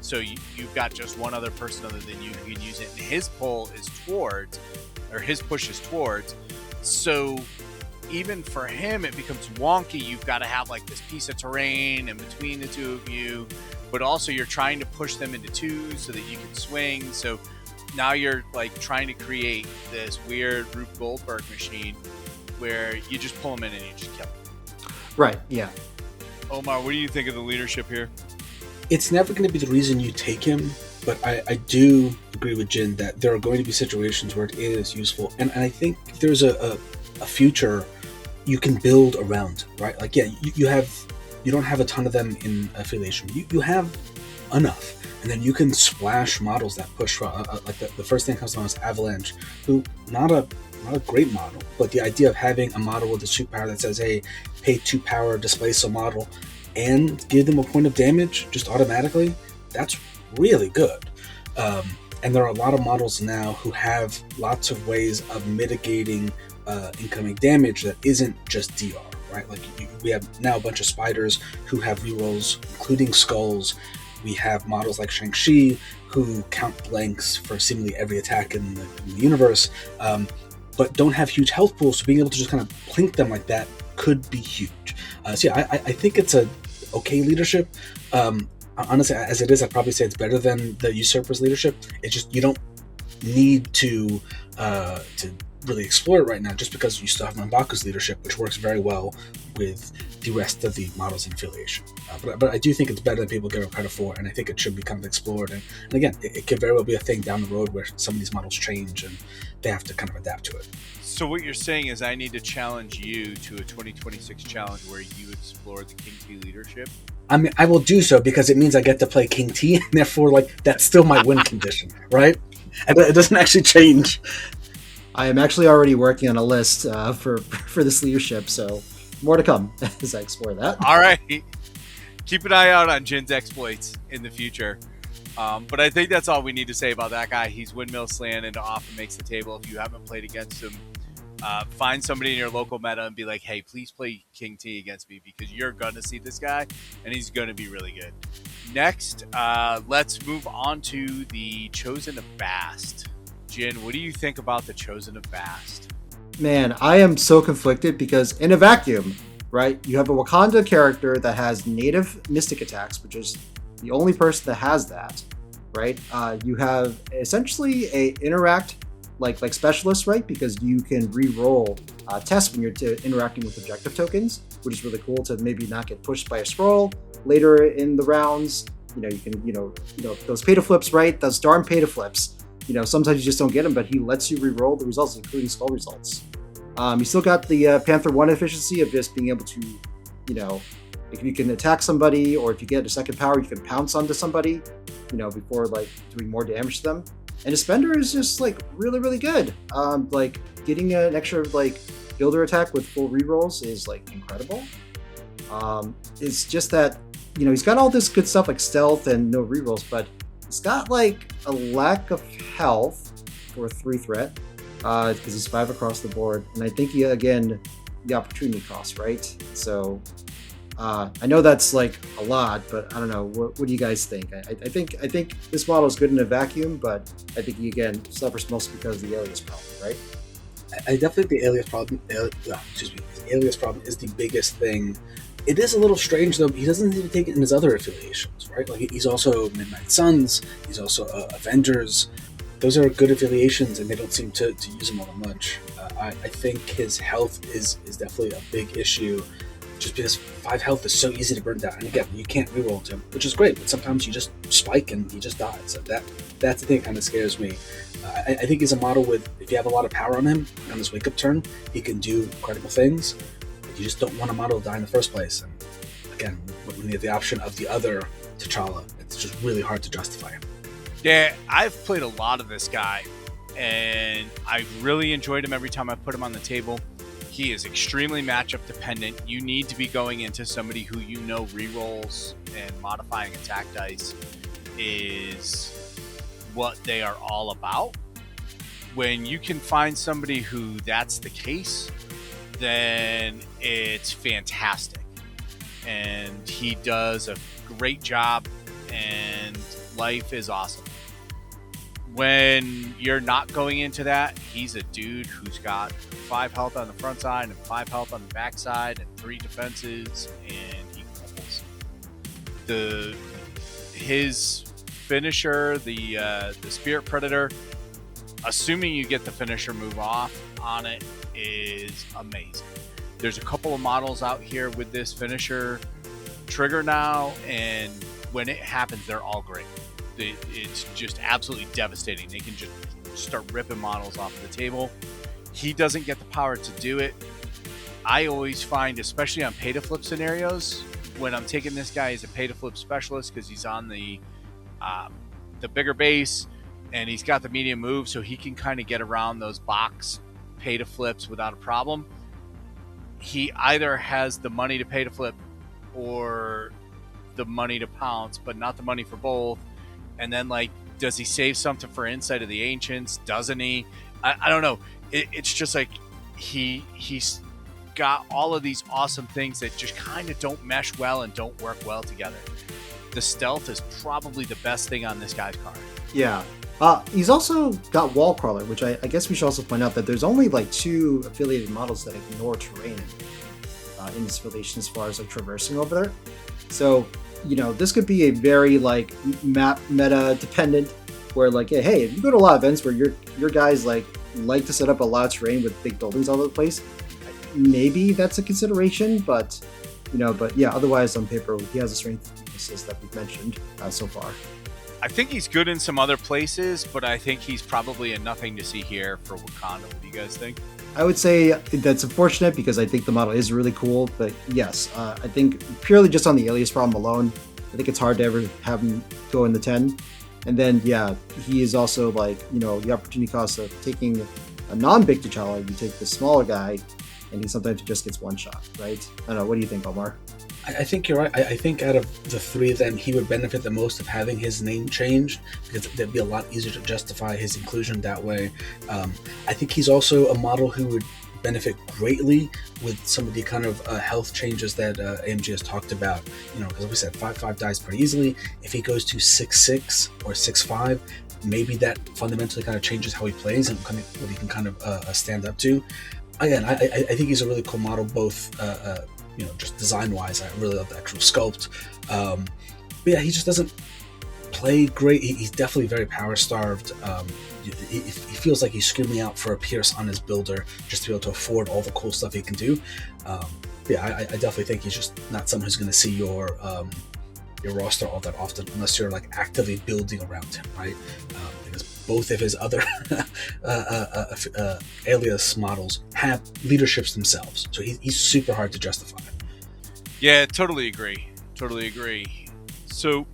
So you've got just one other person other than you who can use it. And his pull is towards, or his push is towards. So even for him, it becomes wonky. You've got to have like this piece of terrain in between the two of you. But also you're trying to push them into 2 so that you can swing. So now you're like trying to create this weird Rube Goldberg machine where you just pull them in and you just kill them. Right, yeah. Omar, what do you think of the leadership here? It's never going to be the reason you take him, but I do agree with Jin that there are going to be situations where it is useful. And I think there's a future you can build around, right? Like, yeah, you don't have a ton of them in Affiliation. You have enough, and then you can splash models that push. Like the first thing that comes to mind is Avalanche, who not a great model, but the idea of having a model with a superpower that says, "Hey, pay 2 power, displace a model, and give them a point of damage just automatically," that's really good. And there are a lot of models now who have lots of ways of mitigating incoming damage that isn't just DR. Right, like we have now a bunch of spiders who have rerolls, including skulls. We have models like Shang-Chi who count blanks for seemingly every attack in the universe, but don't have huge health pools. So being able to just kind of plink them like that could be huge. So yeah, I think it's a okay leadership. Honestly, as it is, I'd probably say it's better than the Usurper's leadership. It's just you don't need to really explore it right now, just because you still have M'Baku's leadership, which works very well with the rest of the models in Affiliation. But I do think it's better than people give it credit for, and I think it should be kind of explored. And again, it could very well be a thing down the road where some of these models change and they have to kind of adapt to it. So what you're saying is I need to challenge you to a 2026 challenge where you explore the King T leadership? I mean, I will do so because it means I get to play King T, and therefore, like, that's still my win condition, right? And it doesn't actually change. I am actually already working on a list for this leadership, so more to come as I explore that. All right. Keep an eye out on Jin's exploits in the future. But I think that's all we need to say about that guy. He's windmill slaying into off and makes the table. If you haven't played against him, find somebody in your local meta and be like, hey, please play King T against me because you're going to see this guy, and he's going to be really good. Next, let's move on to the Chosen of Bast. Jin, what do you think about the Chosen of Bast? Man, I am so conflicted because in a vacuum, right, you have a Wakanda character that has native mystic attacks, which is the only person that has that, right? You have essentially a interact like specialist, right? Because you can re-roll tests when you're interacting with objective tokens, which is really cool to maybe not get pushed by a scroll later in the rounds. You can, those pay to flips, right? Those darn pay to flips. Sometimes you just don't get them, but he lets you re-roll the results, including skull results. You still got the Panther 1 efficiency of just being able to, if you can attack somebody or if you get a second power, you can pounce onto somebody, before like doing more damage to them. And Suspender is just like really, really good. Like getting an extra like builder attack with full rerolls is like incredible. It's just that, he's got all this good stuff like stealth and no rerolls, but he's got like a lack of health for a 3 threat because he's 5 across the board. And I think the opportunity cost, right? So I know that's like a lot, but I don't know. What do you guys think? I think this model is good in a vacuum, but I think he again suffers most because of the alias problem, right? I definitely think the alias problem. The alias problem is the biggest thing. It is a little strange though. He doesn't even take it in his other affiliations, right? Like he's also Midnight Suns. He's also Avengers. Those are good affiliations, and they don't seem to use him all that much. I think his health is definitely a big issue. Just because 5 health is so easy to burn down. And again, you can't reroll to him, which is great, but sometimes you just spike and he just dies. So that's the thing that kind of scares me. I think he's a model with, if you have a lot of power on him, on his wake-up turn, he can do incredible things, but you just don't want a model to die in the first place. And again, when you have the option of the other T'Challa, it's just really hard to justify him. Yeah, I've played a lot of this guy, and I've really enjoyed him every time I put him on the table. He is extremely matchup dependent. You need to be going into somebody who rerolls and modifying attack dice is what they are all about. When you can find somebody who that's the case, then it's fantastic. And he does a great job, and life is awesome. When you're not going into that, he's a dude who's got 5 health on the front side and 5 health on the back side and 3 defenses, and he crumbles. His finisher, the Spirit Predator, assuming you get the finisher move off on it, is amazing. There's a couple of models out here with this finisher trigger now, and when it happens, they're all great. It's just absolutely devastating. They can just start ripping models off the table. He doesn't get the power to do it. I always find, especially on pay-to-flip scenarios, when I'm taking this guy as a pay-to-flip specialist because he's on the bigger base and he's got the medium move, so he can kind of get around those box pay-to-flips without a problem. He either has the money to pay-to-flip or the money to pounce, but not the money for both. And then, like, does he save something for Insight of the Ancients? Doesn't he? I don't know. It's just like he's got all of these awesome things that just kind of don't mesh well and don't work well together. The stealth is probably the best thing on this guy's card. Yeah. He's also got Wall Crawler, which I guess we should also point out that there's only like 2 affiliated models that ignore terrain in this affiliation as far as like traversing over there. So, this could be a very like map meta dependent where like, hey, if you go to a lot of events where your guys like to set up a lot of terrain with big buildings all over the place, maybe that's a consideration, but yeah, otherwise on paper, he has the strength and weaknesses that we've mentioned so far. I think he's good in some other places, but I think he's probably a nothing to see here for Wakanda. What do you guys think? I would say that's unfortunate because I think the model is really cool, but yes, I think purely just on the alias problem alone, I think it's hard to ever have him go in the 10. And then, yeah, he is also like, the opportunity cost of taking a non-big T'Challa, you take the smaller guy, and he sometimes just gets one shot, right? I don't know, what do you think, Omar? I think you're right. I think out of the 3 of them, he would benefit the most of having his name changed because it'd be a lot easier to justify his inclusion that way. I think he's also a model who would benefit greatly with some of the kind of health changes that AMG has talked about. Because we said 5/5 dies pretty easily. If he goes to 6/6 or 6/5, maybe that fundamentally kind of changes how he plays and kind of what he can kind of stand up to. Again, I think he's a really cool model, both just design-wise. I really love the actual sculpt. But yeah, he just doesn't play great. He's definitely very power starved. He feels like he's screaming out for a Pierce on his builder just to be able to afford all the cool stuff he can do. I definitely think he's just not someone who's going to see your roster all that often unless you're like actively building around him, right? Because both of his other alias models have leaderships themselves, so he's super hard to justify. Yeah, totally agree. So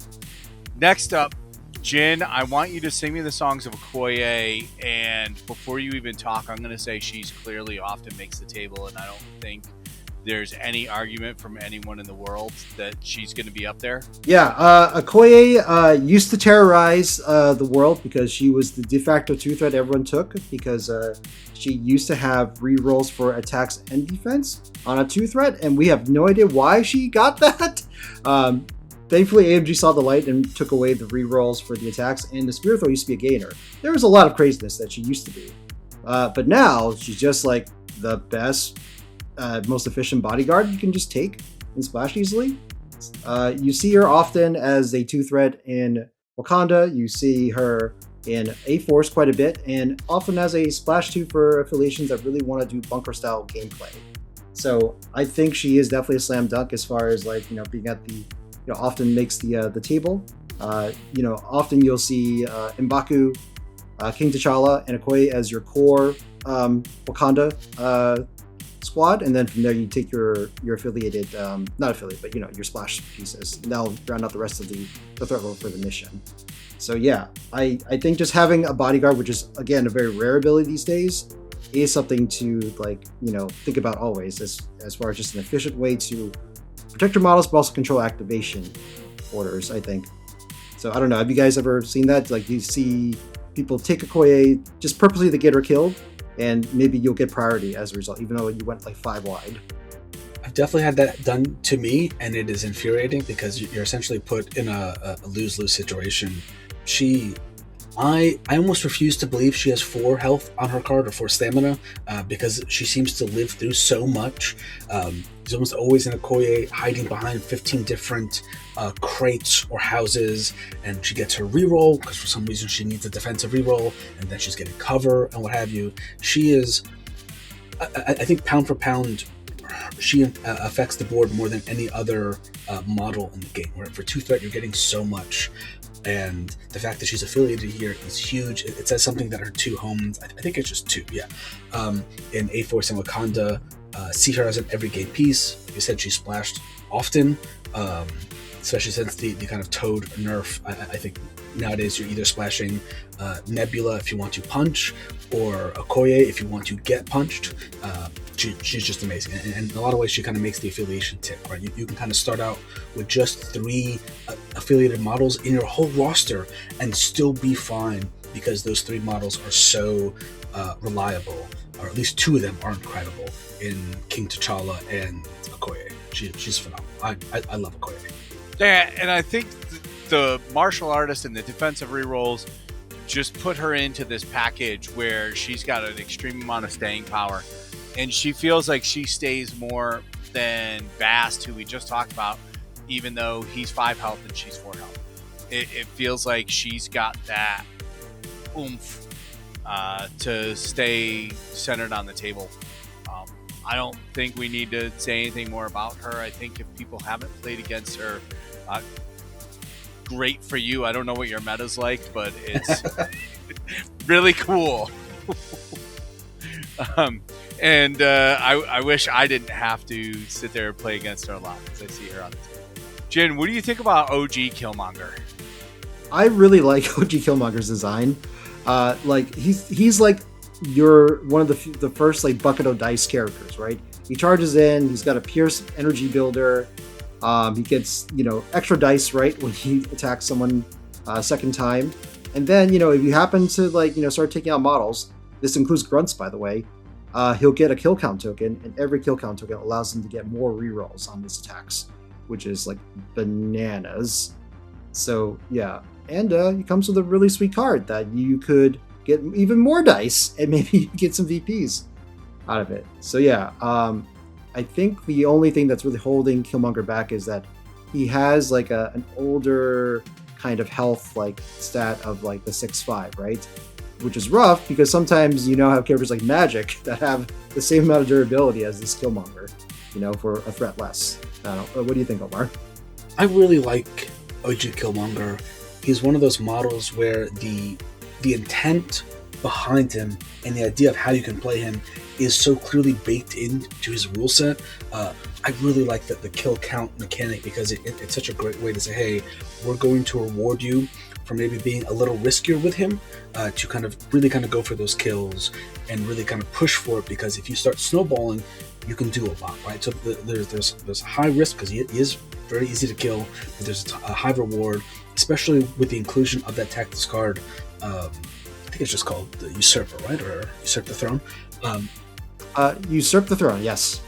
next up, Jin, I want you to sing me the songs of Okoye, and before you even talk, I'm going to say she's clearly often makes the table, and I don't think there's any argument from anyone in the world that she's going to be up there. Yeah, Okoye used to terrorize the world because she was the de facto 2-threat everyone took, because she used to have rerolls for attacks and defense on a 2-threat, and we have no idea why she got that. Thankfully, AMG saw the light and took away the rerolls for the attacks, and the Spirit Throw used to be a gainer. There was a lot of craziness that she used to be. But now, she's just like the best, most efficient bodyguard you can just take and splash easily. You see her often as a 2-threat in Wakanda. You see her in A-Force quite a bit, and often as a splash 2 for affiliations that really want to do bunker-style gameplay. So I think she is definitely a slam dunk as far as like, being at the, often makes the table. Often you'll see M'Baku, King T'Challa, and Okoye as your core Wakanda squad, and then from there you take your affiliated, not affiliate, but your splash pieces, and that'll round out the rest of the threat level for the mission. So yeah, I think just having a bodyguard, which is again a very rare ability these days, is something to think about always, as far as just an efficient way to protect your models, but also control activation orders, I think. So I don't know, have you guys ever seen that? Like, you see people take Okoye just purposely to get her killed, and maybe you'll get priority as a result, even though you went like 5 wide. I've definitely had that done to me, and it is infuriating because you're essentially put in a lose-lose situation. I almost refuse to believe she has 4 health on her card or 4 stamina because she seems to live through so much. She's almost always in Okoye hiding behind 15 different crates or houses, and she gets her reroll because for some reason she needs a defensive reroll, and then she's getting cover and what have you. She is, I think, pound for pound, she affects the board more than any other model in the game. Where for 2-threat you're getting so much. And the fact that she's affiliated here is huge. It says something that her 2 homes, I think it's just 2, in A-Force and Wakanda, see her as an every game piece. Like you said, she's splashed often, especially since the kind of Toad nerf. I think nowadays you're either splashing Nebula if you want to punch, or Okoye if you want to get punched. She's just amazing, and in a lot of ways she kind of makes the affiliation tick, right? You can kind of start out with just 3 affiliated models in your whole roster and still be fine because those 3 models are so reliable, or at least 2 of them are incredible in King T'Challa and Okoye. She's phenomenal. I love Okoye. Yeah, and I think the martial artist and the defensive rerolls just put her into this package where she's got an extreme amount of staying power. And she feels like she stays more than Bast, who we just talked about, even though he's 5 health and she's 4 health. It feels like she's got that oomph to stay centered on the table. I don't think we need to say anything more about her. I think if people haven't played against her, great for you. I don't know what your meta's like, but it's really cool. I wish I didn't have to sit there and play against her a lot because I see her on the table. Jin, what do you think about OG Killmonger? I really like OG Killmonger's design. He's like one of the first like bucket of dice characters, right? He charges in. He's got a Pierce energy builder. He gets extra dice right when he attacks someone second time, and then if you happen to start taking out models. This includes grunts, by the way. He'll get a kill count token, and every kill count token allows him to get more rerolls on his attacks, which is like bananas. So yeah, and he comes with a really sweet card that you could get even more dice and maybe get some VPs out of it. So yeah, I think the only thing that's really holding Killmonger back is that he has like an older kind of health like stat of like the 6-5, right? Which is rough because sometimes have characters like Magic that have the same amount of durability as this Killmonger, for a threat less. What do you think, Omar? I really like OG Killmonger. He's one of those models where the intent behind him and the idea of how you can play him is so clearly baked into his rule set. I really like the kill count mechanic because it's such a great way to say, hey, we're going to reward you for maybe being a little riskier with him, to kind of really kind of go for those kills and really kind of push for it, because if you start snowballing, you can do a lot, right? So there's high risk because he is very easy to kill, but there's a high reward, especially with the inclusion of that tactics card. I think it's just called the Usurper, right? Or Usurp the Throne. Usurp the Throne, yes.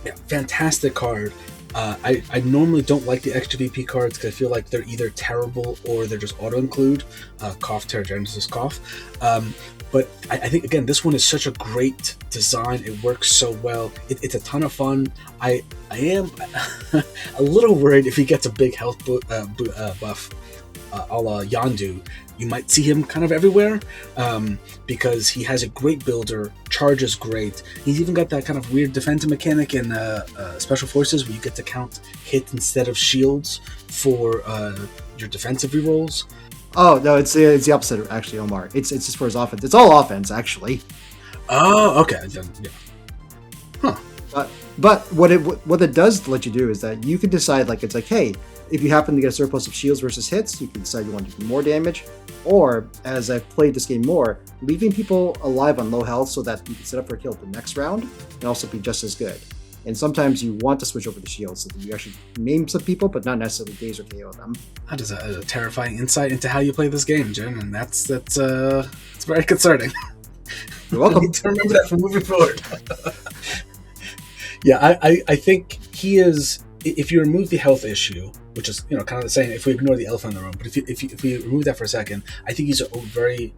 Yeah, fantastic card. I normally don't like the extra VP cards because I feel like they're either terrible or they're just auto-include. Cough, Terra Genesis, cough. But I think, again, this one is such a great design. It works so well. It's a ton of fun. I am a little worried if he gets a big health buff a la Yondu. You might see him kind of everywhere, because he has a great builder, charges great. He's even got that kind of weird defensive mechanic in Special Forces where you get to count hits instead of shields for your defensive rerolls. Oh, no, it's the opposite, actually, Omar. It's just for his offense. It's all offense, actually. Oh, okay. Then, yeah. Huh. But what it does let you do is that you can decide, it's like, hey, if you happen to get a surplus of shields versus hits, you can decide you want to do more damage. Or, as I've played this game more, leaving people alive on low health so that you can set up for a kill the next round can also be just as good. And sometimes you want to switch over to shields so that you actually maim some people, but not necessarily daze or KO them. That is a terrifying insight into how you play this game, Jen, and that's it's very concerning. You're welcome. I need to remember that for moving forward. Yeah, I think he is. If you remove the health issue, which is kind of the same, if we ignore the elephant in the room, but if we remove that for a second, I think he's a very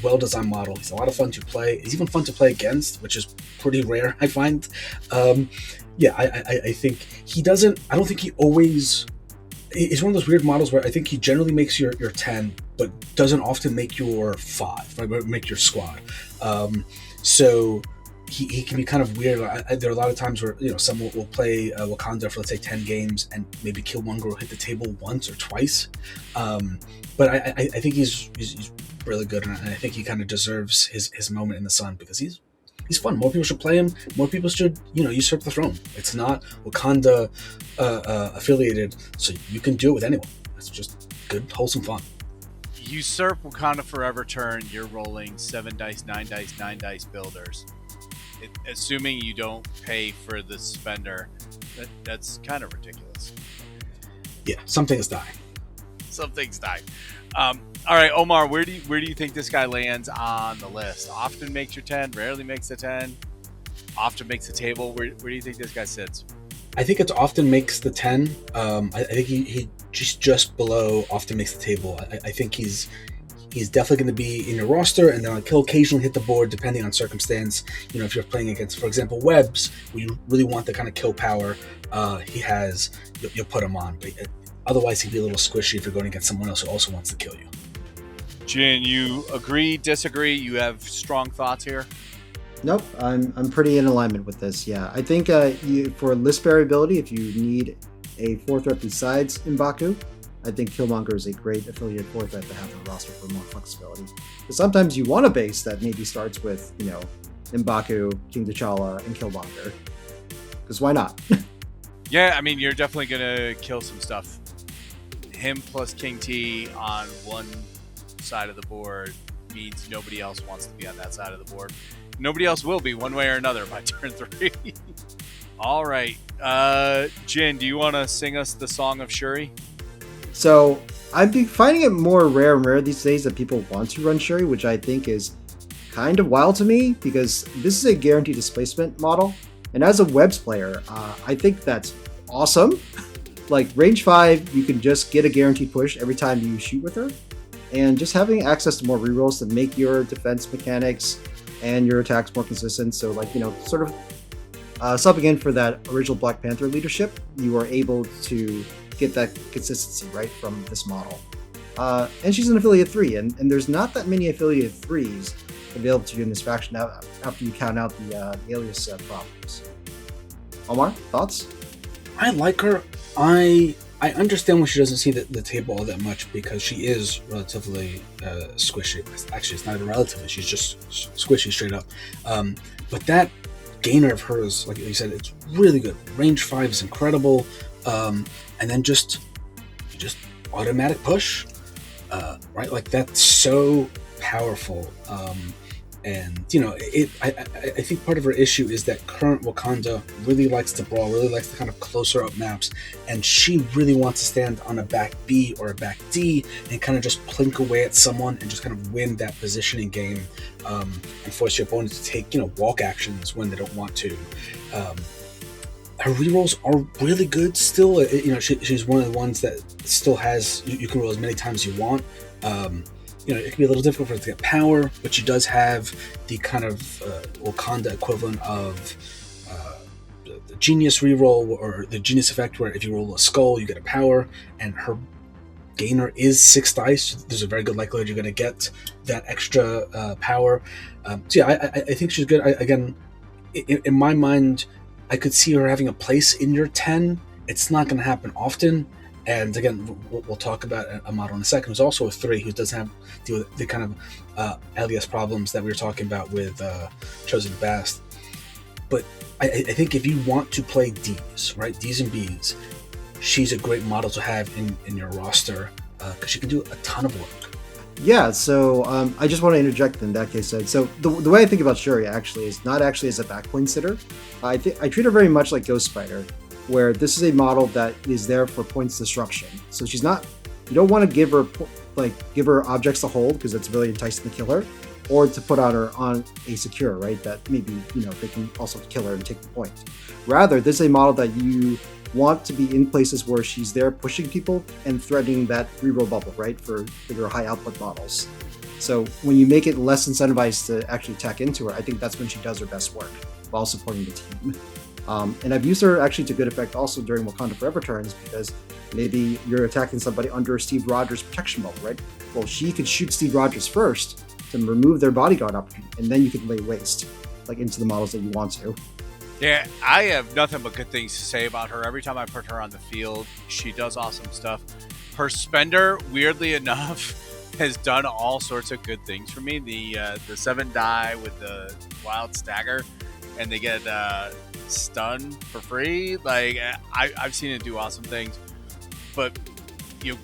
well-designed model. He's a lot of fun to play. He's even fun to play against, which is pretty rare, I find. I think he doesn't. I don't think he always. He's one of those weird models where I think he generally makes your 10, but doesn't often make your 5, right? Make your squad. So. He can be kind of weird. There are a lot of times where someone will play Wakanda for, let's say, 10 games, and maybe Killmonger will hit the table once or twice. But I think he's really good, and I think he kind of deserves his moment in the sun because he's fun. More people should play him. More people should usurp the throne. It's not Wakanda affiliated, so you can do it with anyone. It's just good, wholesome fun. Usurp Wakanda Forever turn. You're rolling 7 dice, 9 dice, 9 dice builders. Assuming you don't pay for the spender, that's kind of ridiculous. Yeah, something's dying. Something's dying. All right, Omar, where do you think this guy lands on the list? Often makes your 10, rarely makes the 10, often makes the table. Where do you think this guy sits? I think it's often makes the 10. I think he just below often makes the table. I think he's definitely going to be in your roster, and then he'll occasionally hit the board depending on circumstance. If you're playing against, for example, Webs, where you really want the kind of kill power he has, you'll put him on. But otherwise, he'd be a little squishy if you're going against someone else who also wants to kill you. Jin, you agree, disagree? You have strong thoughts here? Nope, I'm pretty in alignment with this. Yeah, I think for list variability, if you need a 4th threat besides M'Baku, I think Killmonger is a great affiliated 4th threat to have on the roster for more flexibility. Because sometimes you want a base that maybe starts with, M'Baku, King T'Challa, and Killmonger. Because why not? Yeah, I mean, you're definitely going to kill some stuff. Him plus King T on one side of the board means nobody else wants to be on that side of the board. Nobody else will be one way or another by turn 3. All right. Jin, do you want to sing us the Song of Shuri? So I've been finding it more rare and rare these days that people want to run Shuri, which I think is kind of wild to me because this is a guaranteed displacement model. And as a Webs player, I think that's awesome. Like range 5, you can just get a guaranteed push every time you shoot with her. And just having access to more rerolls to make your defense mechanics and your attacks more consistent. So sort of Subbing in for that original Black Panther leadership, you are able to get that consistency right from this model. And she's an affiliate 3, and there's not that many affiliate 3s available to you in this faction now, after you count out the alias problems. Omar, thoughts? I like her. I understand why she doesn't see the table all that much, because she is relatively squishy. Actually, it's not even relatively. She's just squishy straight up. But that gainer of hers, like you said, it's really good. Range 5 is incredible. And then just automatic push, right? Like, that's so powerful. And I think part of her issue is that current Wakanda really likes to brawl, really likes the kind of closer up maps, and she really wants to stand on a back B or a back D and kind of just plink away at someone and just kind of win that positioning game, and force your opponent to take walk actions when they don't want to. Her rerolls are really good still. She's one of the ones that still has you can roll as many times as you want. It can be a little difficult for her to get power, but she does have the kind of Wakanda equivalent of the genius reroll, or the genius effect, where if you roll a skull, you get a power, and her gainer is 6 dice. There's a very good likelihood you're going to get that extra power. I think she's good. In my mind, I could see her having a place in your 10. It's not going to happen often. And again, we'll talk about a model in a second who's also a 3, who doesn't have deal with the kind of alias problems that we were talking about with Chosen Bast. But I think if you want to play Ds, right, Ds and Bs, she's a great model to have in your roster, because she can do a ton of work. Yeah, so I just want to interject in that case. So the way I think about Shuri actually is not actually as a backpoint sitter. I treat her very much like Ghost Spider, where this is a model that is there for points disruption. So she's not, you don't want to give her objects to hold, because it's really enticing to kill her, or to put on her on a secure, right? That maybe, they can also kill her and take the point. Rather, this is a model that you want to be in places where she's there pushing people and threatening that reroll bubble, right? For bigger high output models. So when you make it less incentivized to actually attack into her, I think that's when she does her best work, while supporting the team. And I've used her actually to good effect also during Wakanda Forever turns, because maybe you're attacking somebody under Steve Rogers' protection bubble, right? Well, she could shoot Steve Rogers first to remove their bodyguard opportunity, and then you could lay waste, into the models that you want to. Yeah, I have nothing but good things to say about her. Every time I put her on the field, she does awesome stuff. Her spender, weirdly enough, has done all sorts of good things for me. The 7 die with the wild stagger, and they get stun for free. I've seen it do awesome things. But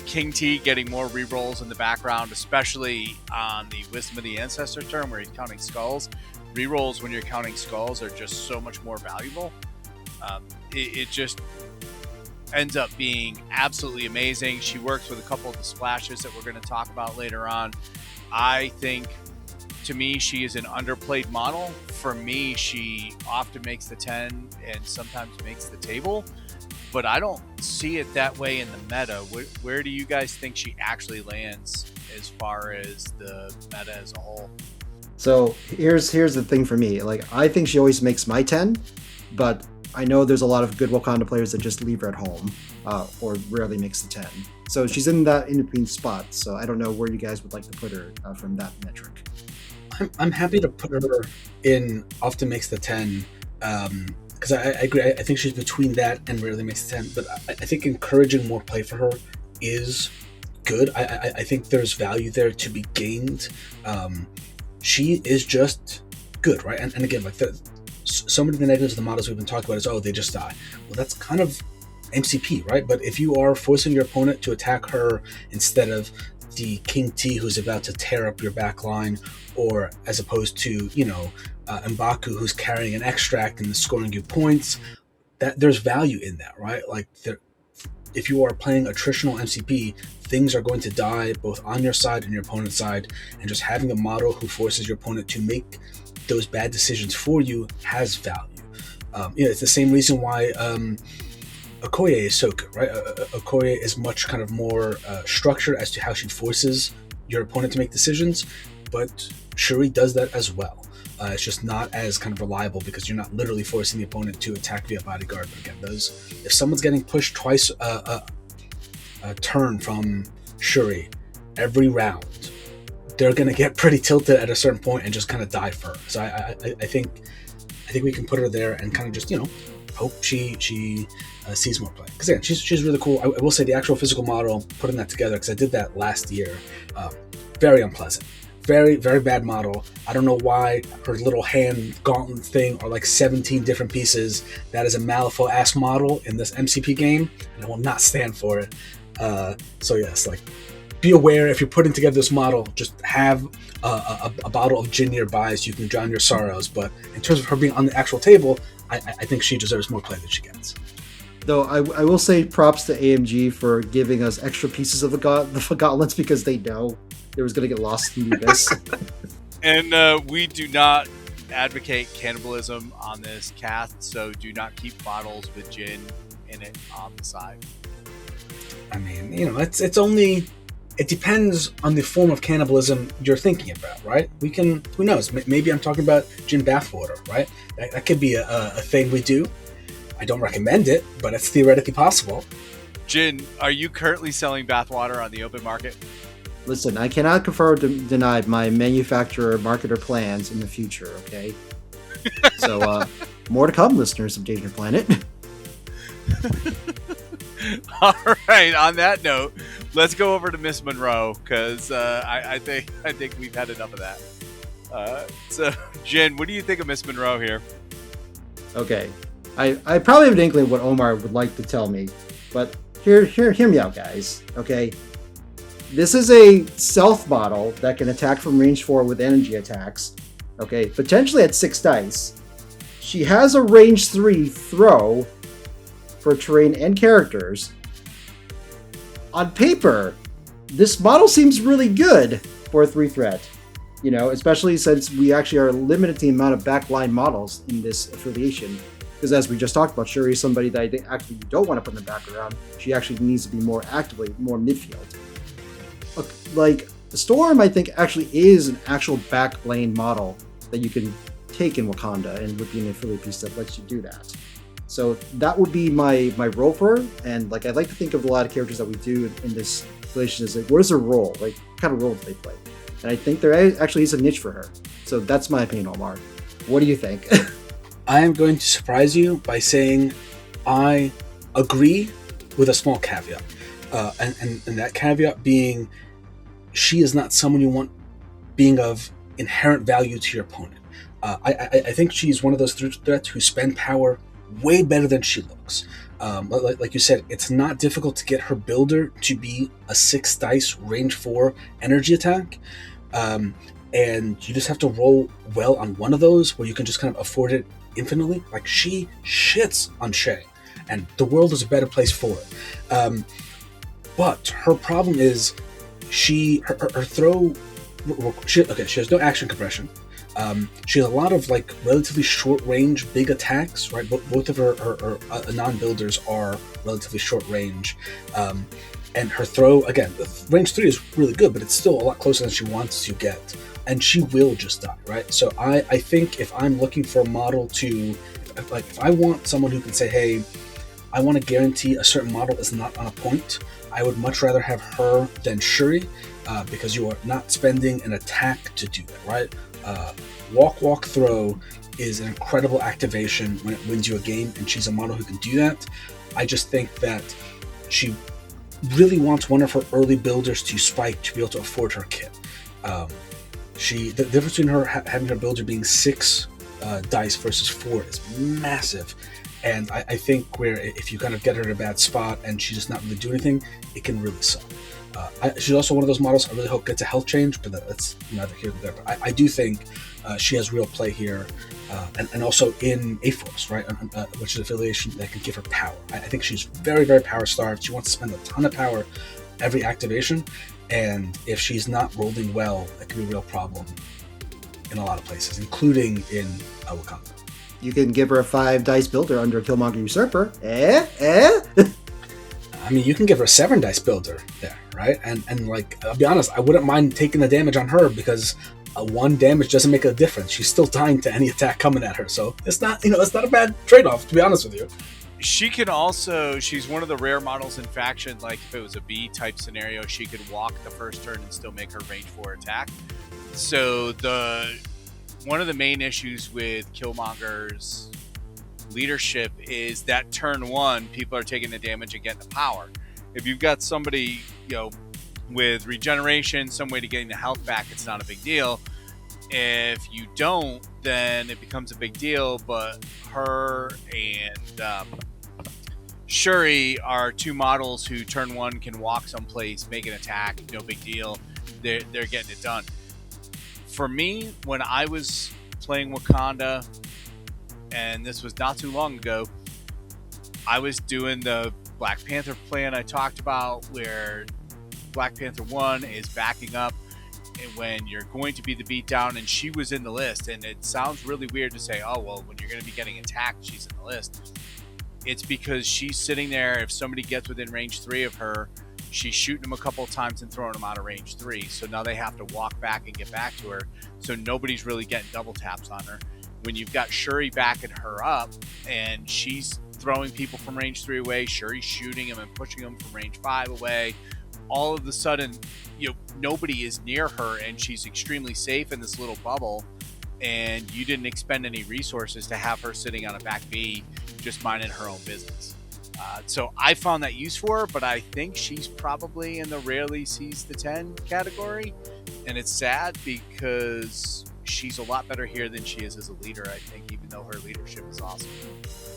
King T getting more rerolls in the background, especially on the Wisdom of the Ancestor turn where he's counting skulls. Rerolls when you're counting skulls are just so much more valuable. It just ends up being absolutely amazing. She works with a couple of the splashes that we're going to talk about later on. I think, to me, she is an underplayed model. For me, she often makes the 10 and sometimes makes the table, but I don't see it that way in the meta. Where do you guys think she actually lands as far as the meta as a whole? So here's the thing for me. I think she always makes my 10, but I know there's a lot of good Wakanda players that just leave her at home, or rarely makes the 10. So she's in that in-between spot. So I don't know where you guys would like to put her from that metric. I'm happy to put her in often makes the 10, because I agree. I think she's between that and rarely makes the 10, but I think encouraging more play for her is good. I think there's value there to be gained. She is just good, right? And again, so many of the negatives of the models we've been talking about is, they just die. Well, that's kind of MCP, right? But if you are forcing your opponent to attack her instead of the King T who's about to tear up your back line, or as opposed to, M'Baku who's carrying an extract and scoring you points, that there's value in that, right? If you are playing attritional MCP, things are going to die both on your side and your opponent's side, and just having a model who forces your opponent to make those bad decisions for you has value. It's the same reason why Okoye is so good, right? Okoye is much kind of more structured as to how she forces your opponent to make decisions, but Shuri does that as well. It's just not as kind of reliable because you're not literally forcing the opponent to attack via bodyguard. But again, if someone's getting pushed twice a turn from Shuri every round, they're going to get pretty tilted at a certain point and just kind of die for her. So I think we can put her there and kind of just, hope she sees more play. Because again, she's really cool. I will say the actual physical model, putting that together, because I did that last year, very unpleasant. Very, very bad model. I don't know why her little hand gauntlet thing are like 17 different pieces. That is a Malifaux-ass model in this MCP game, and I will not stand for it. So yes, like, be aware if you're putting together this model, just have a bottle of gin nearby so you can drown your sorrows. But in terms of her being on the actual table, I think she deserves more play than she gets. Though I will say props to AMG for giving us extra pieces of the gauntlets because they know it was going to get lost in the abyss. And we do not advocate cannibalism on this cast, so do not keep bottles with gin in it on the side. I mean, it's only... It depends on the form of cannibalism you're thinking about, right? Who knows? Maybe I'm talking about gin bathwater, right? That could be a thing we do. I don't recommend it, but it's theoretically possible. Jin, are you currently selling bathwater on the open market? Listen, I cannot confirm or deny my manufacturer marketer plans in the future, okay? So, more to come, listeners of Danger Planet. All right, on that note, let's go over to Miss Monroe, because I think we've had enough of that. So, Jen, what do you think of Miss Monroe here? Okay. I probably have an inkling of what Omar would like to tell me, but hear me out, guys, okay? This is a stealth model that can attack from range 4 with energy attacks, okay? Potentially at 6 dice. She has a range 3 throw for terrain and characters. On paper, this model seems really good for a 3 threat, especially since we actually are limited to the amount of backline models in this affiliation. Because as we just talked about, Shuri is somebody that I think actually you don't want to put in the background. She actually needs to be more midfield. Like, Storm, I think, actually is an actual backplane model that you can take in Wakanda, and would be an affiliate piece that lets you do that. So that would be my role for her. And like, I'd like to think of a lot of characters that we do in this affiliation as like, what is their role? Like, what kind of role do they play? And I think there actually is a niche for her. So that's my opinion, Omar. What do you think? I am going to surprise you by saying I agree with a small caveat. And that caveat being, she is not someone you want being of inherent value to your opponent. I think she's one of those threats who spend power way better than she looks. Like you said, it's not difficult to get her builder to be a 6 dice range 4 energy attack. And you just have to roll well on one of those where you can just kind of afford it infinitely. Like, she shits on Shay, and the world is a better place for it. But her problem is her throw. She has no action compression. She has a lot of like relatively short range big attacks, right? Both of her non-builders are relatively short range. And her throw, again, range 3 is really good, but it's still a lot closer than she wants to get. And she will just die, right? So I think if I'm looking for a model if I want someone who can say, hey, I want to guarantee a certain model is not on a point, I would much rather have her than Shuri, because you are not spending an attack to do that, right? Walk, throw is an incredible activation when it wins you a game, and she's a model who can do that. I just think that she really wants one of her early builders to spike to be able to afford her kit. The difference between her having her builder being 6 dice versus 4 is massive. And I think where if you kind of get her in a bad spot and she's just not really doing anything, it can really suck. She's also one of those models I really hope gets a health change, but that's neither here nor there. But I do think she has real play here, and also in A-Force, right, which is an affiliation that can give her power. I think she's very, very power starved. She wants to spend a ton of power every activation, and if she's not rolling well, that can be a real problem in a lot of places, including in Wakanda. You can give her a 5 dice builder under Killmonger Usurper. I mean, you can give her a 7 dice builder there, right? And like, I'll be honest, I wouldn't mind taking the damage on her because a 1 damage doesn't make a difference. She's still dying to any attack coming at her. So it's not, it's not a bad trade-off, to be honest with you. She can also, she's one of the rare models in faction, like if it was a B type scenario, she could walk the first turn and still make her range 4 attack. So one of the main issues with Killmonger's leadership is that turn 1, people are taking the damage and getting the power. If you've got somebody, with regeneration, some way to getting the health back, it's not a big deal. If you don't, then it becomes a big deal. But her and Shuri are 2 models who turn 1 can walk someplace, make an attack, no big deal. They're getting it done. For me, when I was playing Wakanda, and this was not too long ago, I was doing the Black Panther plan I talked about, where Black Panther 1 is backing up and when you're going to be the beatdown, and she was in the list. And it sounds really weird to say, oh, well, when you're going to be getting attacked, she's in the list. It's because she's sitting there. If somebody gets within range 3 of her, she's shooting them a couple of times and throwing them out of range 3. So now they have to walk back and get back to her. So nobody's really getting double taps on her. When you've got Shuri backing her up and she's throwing people from range 3 away, Shuri's shooting them and pushing them from range 5 away, all of a sudden, nobody is near her and she's extremely safe in this little bubble, and you didn't expend any resources to have her sitting on a back B just minding her own business. So I found that use for her, but I think she's probably in the rarely sees the 10 category, and it's sad because she's a lot better here than she is as a leader, I think, even though her leadership is awesome.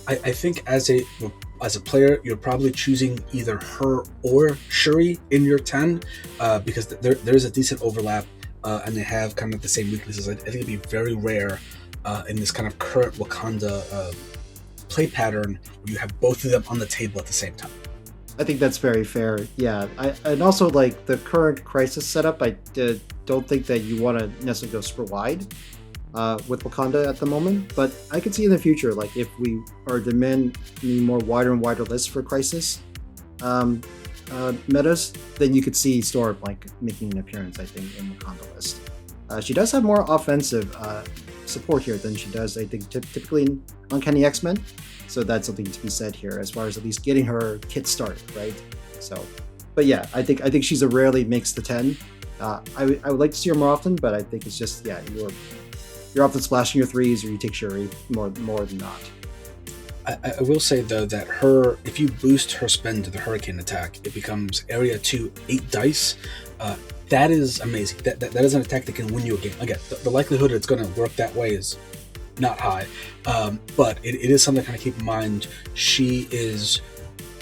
I think as a player, you're probably choosing either her or Shuri in your 10 because there's a decent overlap and they have kind of the same weaknesses. I think it'd be very rare in this kind of current Wakanda play pattern where you have both of them on the table at the same time. I think that's very fair. Yeah, and also like the current crisis setup, I don't think that you want to necessarily go super wide with Wakanda at the moment, but I could see in the future, like if we are demanding more wider and wider lists for crisis metas, then you could see Storm like making an appearance, I think, in Wakanda list. She does have more offensive support here than she does, I think, typically in Uncanny X-Men. So that's something to be said here, as far as at least getting her kit started, right? So, but yeah, I think she's a rarely makes the 10. I would like to see her more often, but I think it's just you're often splashing your 3s, or you take Shuri more than not. I will say though that if you boost her spend to the Hurricane attack, it becomes area 2 8 dice. That is amazing. That is an attack that can win you a game. Again, the likelihood it's going to work that way is not high, but it is something to kind of keep in mind. She is.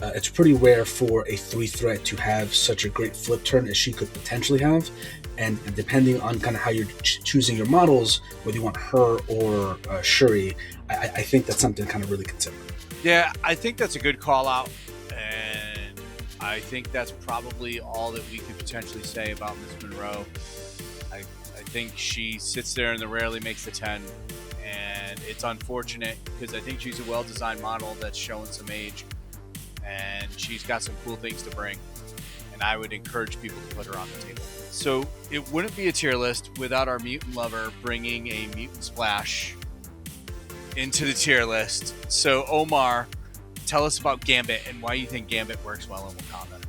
It's pretty rare for a 3 threat to have such a great flip turn as she could potentially have, and depending on kind of how you're choosing your models, whether you want her or Shuri, I think that's something to kind of really consider. Yeah, I think that's a good call out, and I think that's probably all that we could potentially say about Miss Monroe. I think she sits there and rarely makes the 10, and it's unfortunate because I think she's a well-designed model that's showing some age, and she's got some cool things to bring, and I would encourage people to put her on the table. So it wouldn't be a tier list without our mutant lover bringing a mutant splash into the tier list. So Omar, tell us about Gambit and why you think Gambit works well in Wakanda.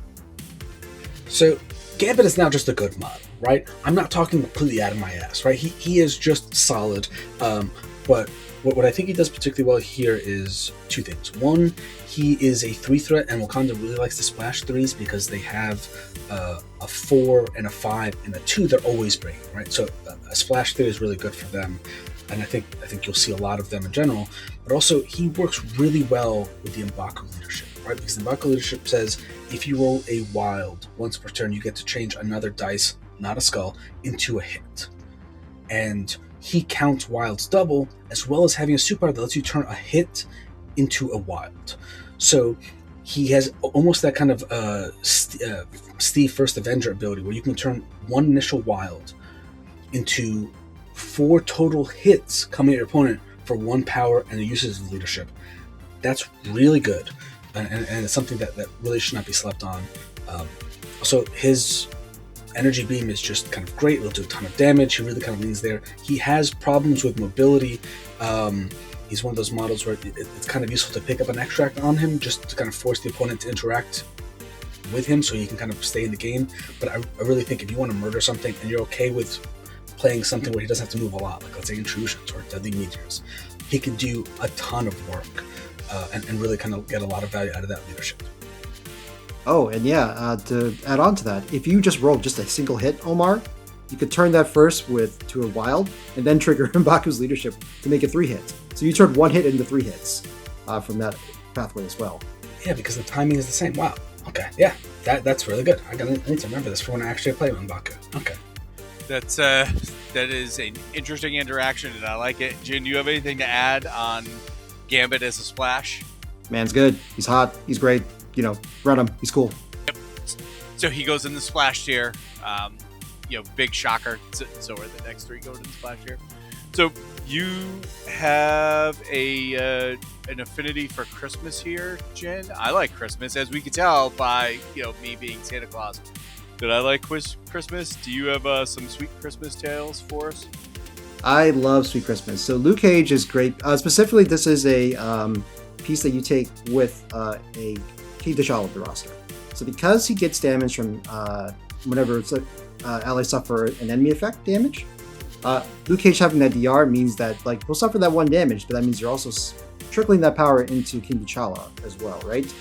So Gambit is now just a good model, right? I'm not talking completely out of my ass, right? He is just solid, but what I think he does particularly well here is 2 things. One, he is a 3 threat, and Wakanda really likes to splash 3s because they have a 4 and a 5 and a 2 they're always bringing, right? So a splash 3 is really good for them, and I think you'll see a lot of them in general. But also, he works really well with the M'Baku leadership, right? Because the M'Baku leadership says if you roll a wild once per turn, you get to change another dice, not a skull, into a hit. And he counts wilds double, as well as having a superpower that lets you turn a hit into a wild. So he has almost that kind of Steve First Avenger ability, where you can turn one initial wild into 4 total hits coming at your opponent for 1 power and the uses of leadership. That's really good, and it's something that really should not be slept on. Also, his Energy Beam is just kind of great. It'll do a ton of damage. He really kind of leans there. He has problems with mobility. He's one of those models where it's kind of useful to pick up an extract on him just to kind of force the opponent to interact with him so he can kind of stay in the game. But I really think if you want to murder something and you're okay with playing something where he doesn't have to move a lot, like let's say intrusions or deadly meteors, he can do a ton of work and really kind of get a lot of value out of that leadership. Oh, and yeah, to add on to that, if you just roll just a single hit, Omar, you could turn that first to a wild, and then trigger M'Baku's leadership to make it 3 hits. So you turn 1 hit into 3 hits from that pathway as well. Yeah, because the timing is the same. Wow. Okay. Yeah, that's really good. I need to remember this for when I actually play M'Baku. Okay. That is an interesting interaction, and I like it. Jin, do you have anything to add on Gambit as a splash? Man's good. He's hot. He's great. Run him. He's cool. Yep. So he goes in the splash tier. Big shocker. So are the next 3 going in the splash tier? So you have an affinity for Christmas here, Jin. I like Christmas, as we can tell by me being Santa Claus. Did I like Christmas? Do you have some sweet Christmas tales for us? I love Sweet Christmas. So Luke Cage is great. Specifically, this is a piece that you take with a King T'Challa of the roster. So because he gets damage from whenever it's allies suffer an enemy effect damage, Luke Cage having that DR means that he'll suffer that 1 damage, but that means you're also trickling that power into King T'Challa as well, right?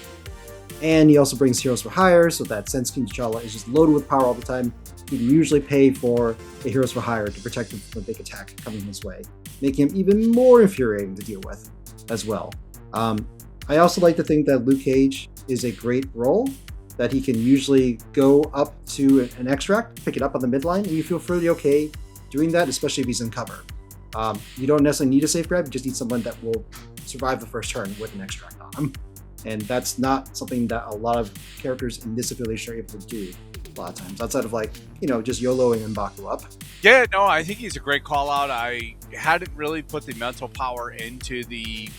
And he also brings Heroes for Hire, so that since King T'Challa is just loaded with power all the time, he can usually pay for a Heroes for Hire to protect him from a big attack coming his way, making him even more infuriating to deal with as well. I also like to think that Luke Cage is a great role, that he can usually go up to an extract, pick it up on the midline, and you feel fairly okay doing that, especially if he's in cover. You don't necessarily need a safe grab, you just need someone that will survive the first turn with an extract on him. And that's not something that a lot of characters in this affiliation are able to do a lot of times, outside of just YOLOing M'Baku up. Yeah, no, I think he's a great call out. I hadn't really put the mental power into the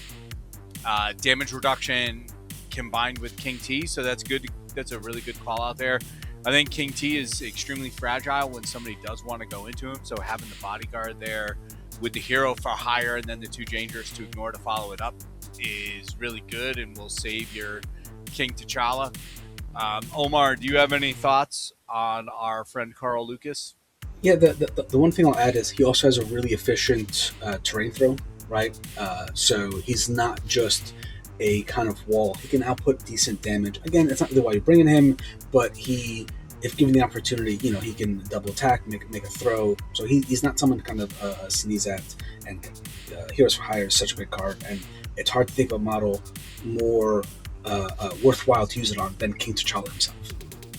damage reduction combined with King T, so that's good. That's a really good call out there. I think King T is extremely fragile when somebody does want to go into him, so having the bodyguard there with the hero for hire and then the 2 Rangers to ignore to follow it up is really good and will save your King T'Challa. Omar, do you have any thoughts on our friend Carl Lucas? Yeah, the one thing I'll add is he also has a really efficient terrain throw, right? So he's not just a kind of wall. He can output decent damage. Again, it's not really why you're bringing him, but if given the opportunity, he can double attack, make a throw. So he's not someone to kind of sneeze at. And Heroes for Hire is such a great card, and it's hard to think of a model more worthwhile to use it on than King T'Challa himself.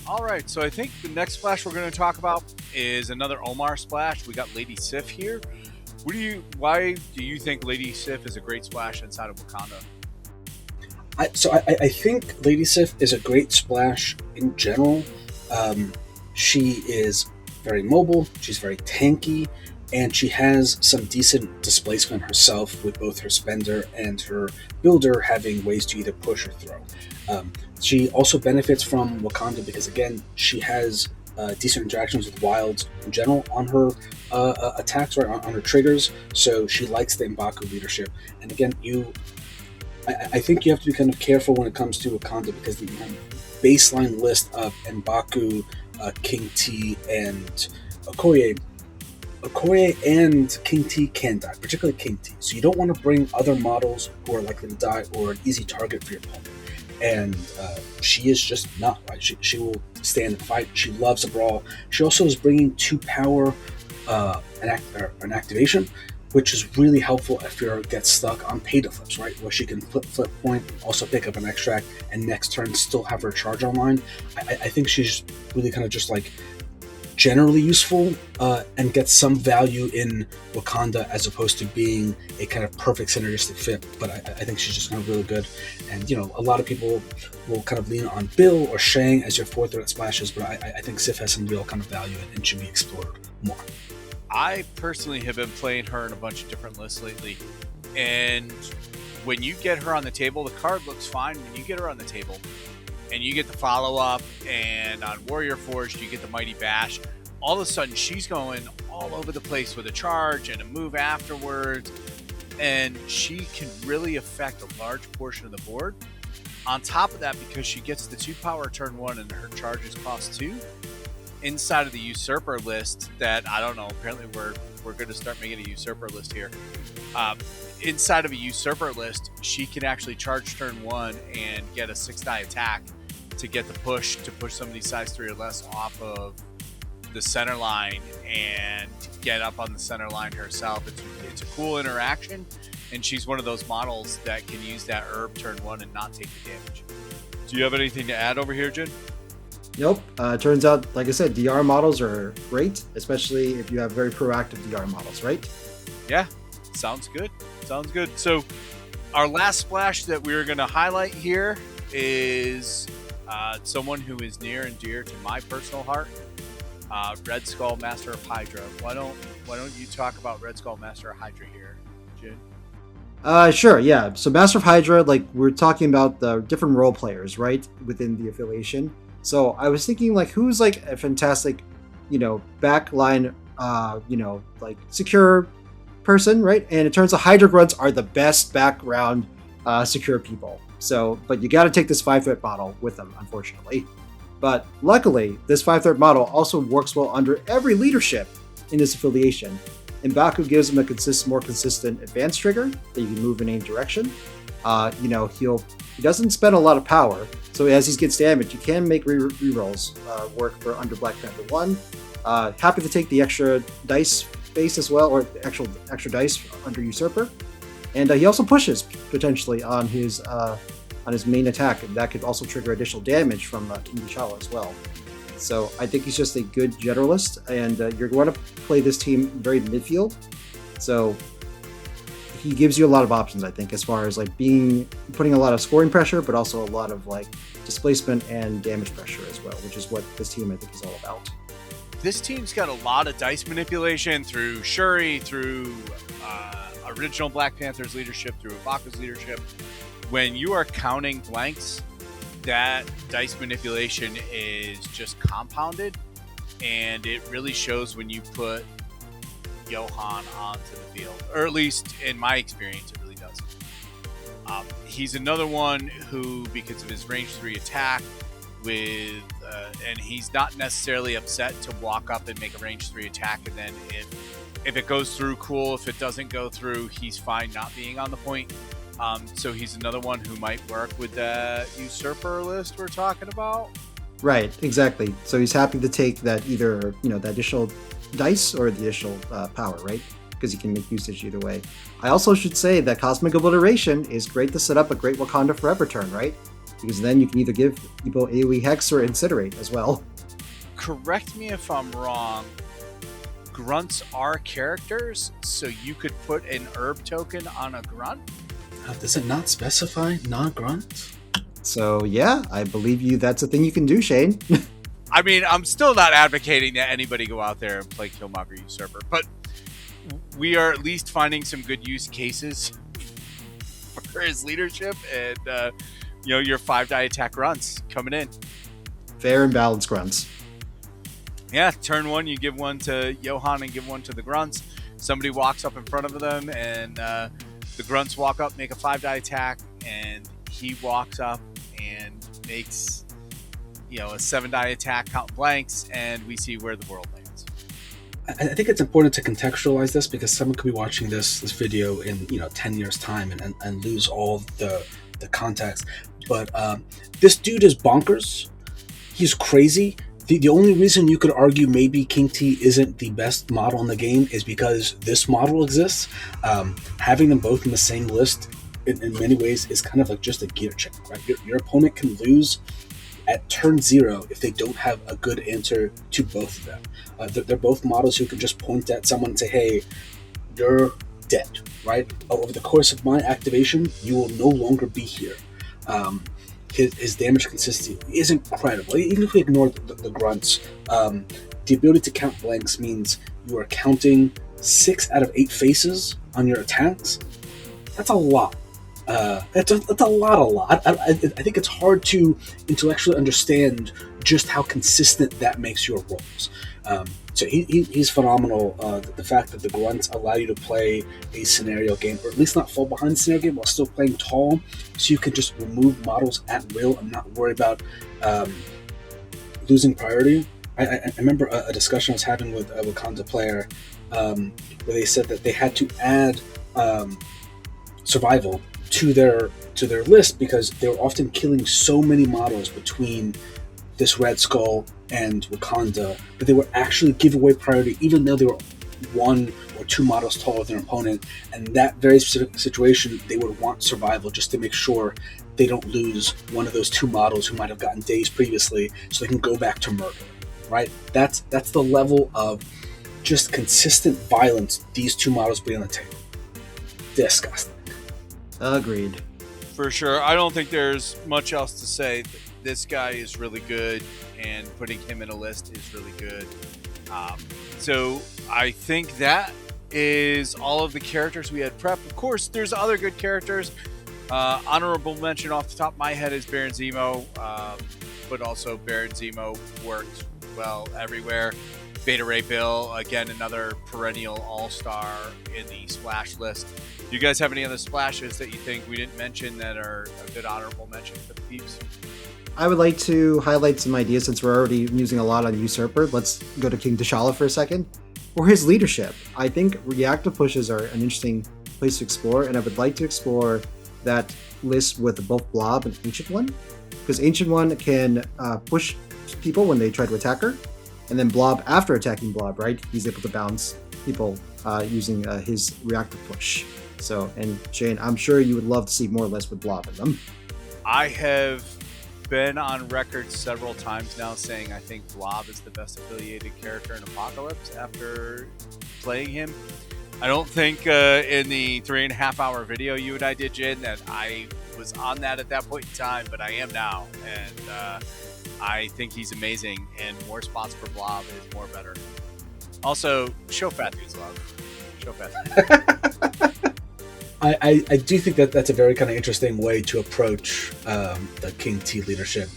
All right, so I think the next splash we're going to talk about is another Omar splash. We got Lady Sif here. Why do you think Lady Sif is a great splash inside of Wakanda? I think Lady Sif is a great splash in general. She is very mobile, she's very tanky, and she has some decent displacement herself with both her spender and her builder having ways to either push or throw. She also benefits from Wakanda because, again, she has decent interactions with wilds in general on her attacks, or on her triggers, so she likes the M'Baku leadership. And again, I think you have to be kind of careful when it comes to Wakanda because the baseline list of M'Baku, King T, and Okoye and King T can die, particularly King T. So you don't want to bring other models who are likely to die or an easy target for your opponent. And she is just not, right? She will stand and fight. She loves a brawl. She also is bringing 2 power, an activation, which is really helpful if you get stuck on pay to flips, right? Where she can flip point, also pick up an extract, and next turn still have her charge online. I think she's really kind of just generally useful and gets some value in Wakanda as opposed to being a kind of perfect synergistic fit. But I think she's just kind of really good. And, a lot of people will kind of lean on Bill or Shang as your 4th threat splashes, but I think Sif has some real kind of value and should be explored more. I personally have been playing her in a bunch of different lists lately, and when you get her on the table, the card looks fine when you get her on the table, and you get the follow-up, and on Warrior Forged, you get the Mighty Bash. All of a sudden, she's going all over the place with a charge and a move afterwards, and she can really affect a large portion of the board. On top of that, because she gets the 2 power turn 1 and her charges cost 2, inside of the Usurper list that, I don't know, apparently we're going to start making a Usurper list here. Inside of a Usurper list, she can actually charge turn 1 and get a 6-die attack to get the push, to push somebody size 3 or less off of the center line and get up on the center line herself. It's a cool interaction, and she's one of those models that can use that herb turn 1 and not take the damage. Do you have anything to add over here, Jin? Nope. Turns out, like I said, DR models are great, especially if you have very proactive DR models, right? Yeah, sounds good. Sounds good. So our last splash that we're going to highlight here is someone who is near and dear to my personal heart, Red Skull, Master of Hydra. Why don't you talk about Red Skull, Master of Hydra here, Jin? Sure, yeah. So Master of Hydra, like, we're talking about the different role players, right, within the affiliation. So I was thinking, like, who's like a fantastic, backline, like secure person, right? And it turns out Hydra grunts are the best background secure people. So, but you got to take this 5-threat model with them, unfortunately. But luckily, this 5-threat model also works well under every leadership in this affiliation. And Baku gives him a more consistent advance trigger that you can move in any direction. He doesn't spend a lot of power, so as he gets damage, you can make rerolls work for under Black Panther 1. Happy to take the extra dice base as well, or actual extra dice under Usurper. And he also pushes potentially on his main attack, and that could also trigger additional damage from King T'Challa as well. So I think he's just a good generalist, and you're going to play this team very midfield. So he gives you a lot of options, I think, as far as like putting a lot of scoring pressure, but also a lot of like displacement and damage pressure as well, which is what this team I think is all about. This team's got a lot of dice manipulation through Shuri, through original Black Panther's leadership, through Ibaka's leadership. When you are counting blanks, that dice manipulation is just compounded, and it really shows when you put Johan onto the field, or at least in my experience, it really does. He's another one who, because of his range 3 attack, and he's not necessarily upset to walk up and make a range 3 attack, and then if it goes through, cool. If it doesn't go through, he's fine not being on the point. So he's another one who might work with the Usurper list we're talking about. Right, exactly. So he's happy to take that either, the additional dice or the additional power, right? Because he can make usage either way. I also should say that Cosmic Obliteration is great to set up a great Wakanda Forever turn, right? Because then you can either give people AoE Hex or Incinerate as well. Correct me if I'm wrong. Grunts are characters, so you could put an herb token on a grunt? Does it not specify non-grunt? So yeah, I believe you. That's a thing you can do, Shane. I mean, I'm still not advocating that anybody go out there and play Killmonger Usurper, but we are at least finding some good use cases for his leadership, and your 5-die attack grunts coming in. Fair and balanced grunts. Yeah, turn 1, you give one to Johan and give one to the grunts. Somebody walks up in front of them, and the grunts walk up, make a 5-die attack, and he walks up and makes, a 7-die attack, count blanks, and we see where the world lands. I think it's important to contextualize this because someone could be watching this video in 10 years time and lose all the context. But this dude is bonkers. He's crazy. The only reason you could argue maybe King T isn't the best model in the game is because this model exists. Having them both in the same list in many ways is kind of like just a gear check, right? Your opponent can lose at turn 0 if they don't have a good answer to both of them. They're both models who can just point at someone and say, hey, you're dead, right? Over the course of my activation, you will no longer be here. His damage consistency is incredible. Even if we ignore the grunts, the ability to count blanks means you are counting 6 out of 8 faces on your attacks. That's a lot. It's a lot. I think it's hard to intellectually understand just how consistent that makes your roles. So he's phenomenal. The fact that the grunts allow you to play a scenario game, or at least not fall behind the scenario game while still playing tall, so you can just remove models at will and not worry about losing priority. I remember a discussion I was having with a Wakanda player where they said that they had to add survival to their list because they were often killing so many models between this Red Skull and Wakanda, but they would actually give away priority even though they were 1 or 2 models taller than their opponent. And that very specific situation, they would want survival just to make sure they don't lose one of those 2 models who might have gotten dazed previously, so they can go back to murder. Right? That's the level of just consistent violence these 2 models bring on the table. Disgusting. Agreed. For sure. I don't think there's much else to say. This guy is really good, and putting him in a list is really good. So I think that is all of the characters we had prepped. Of course, there's other good characters. Honorable mention off the top of my head is Baron Zemo, but also Baron Zemo works well everywhere. Beta Ray Bill, again, another perennial all-star in the splash list. Do you guys have any other splashes that you think we didn't mention that are a good honorable mention for the peeps? I would like to highlight some ideas since we're already musing a lot on Usurper. Let's go to King T'Challa for a second. For his leadership, I think reactive pushes are an interesting place to explore, and I would like to explore that list with both Blob and Ancient One, because Ancient One can push people when they try to attack her, and then Blob, after attacking Blob, right, he's able to bounce people using his reactive push. So, and Shane, I'm sure you would love to see more lists with Blob in them. I have been on record several times now saying I think Blob is the best affiliated character in Apocalypse after playing him. I don't think in the 3.5 hour video you and I did, Jin, that I was on that at that point in time, but I am now. And I think he's amazing, and more spots for Blob is more better. Also, show fat dudes love. Show fat. I do think that that's a very kind of interesting way to approach the King T leadership,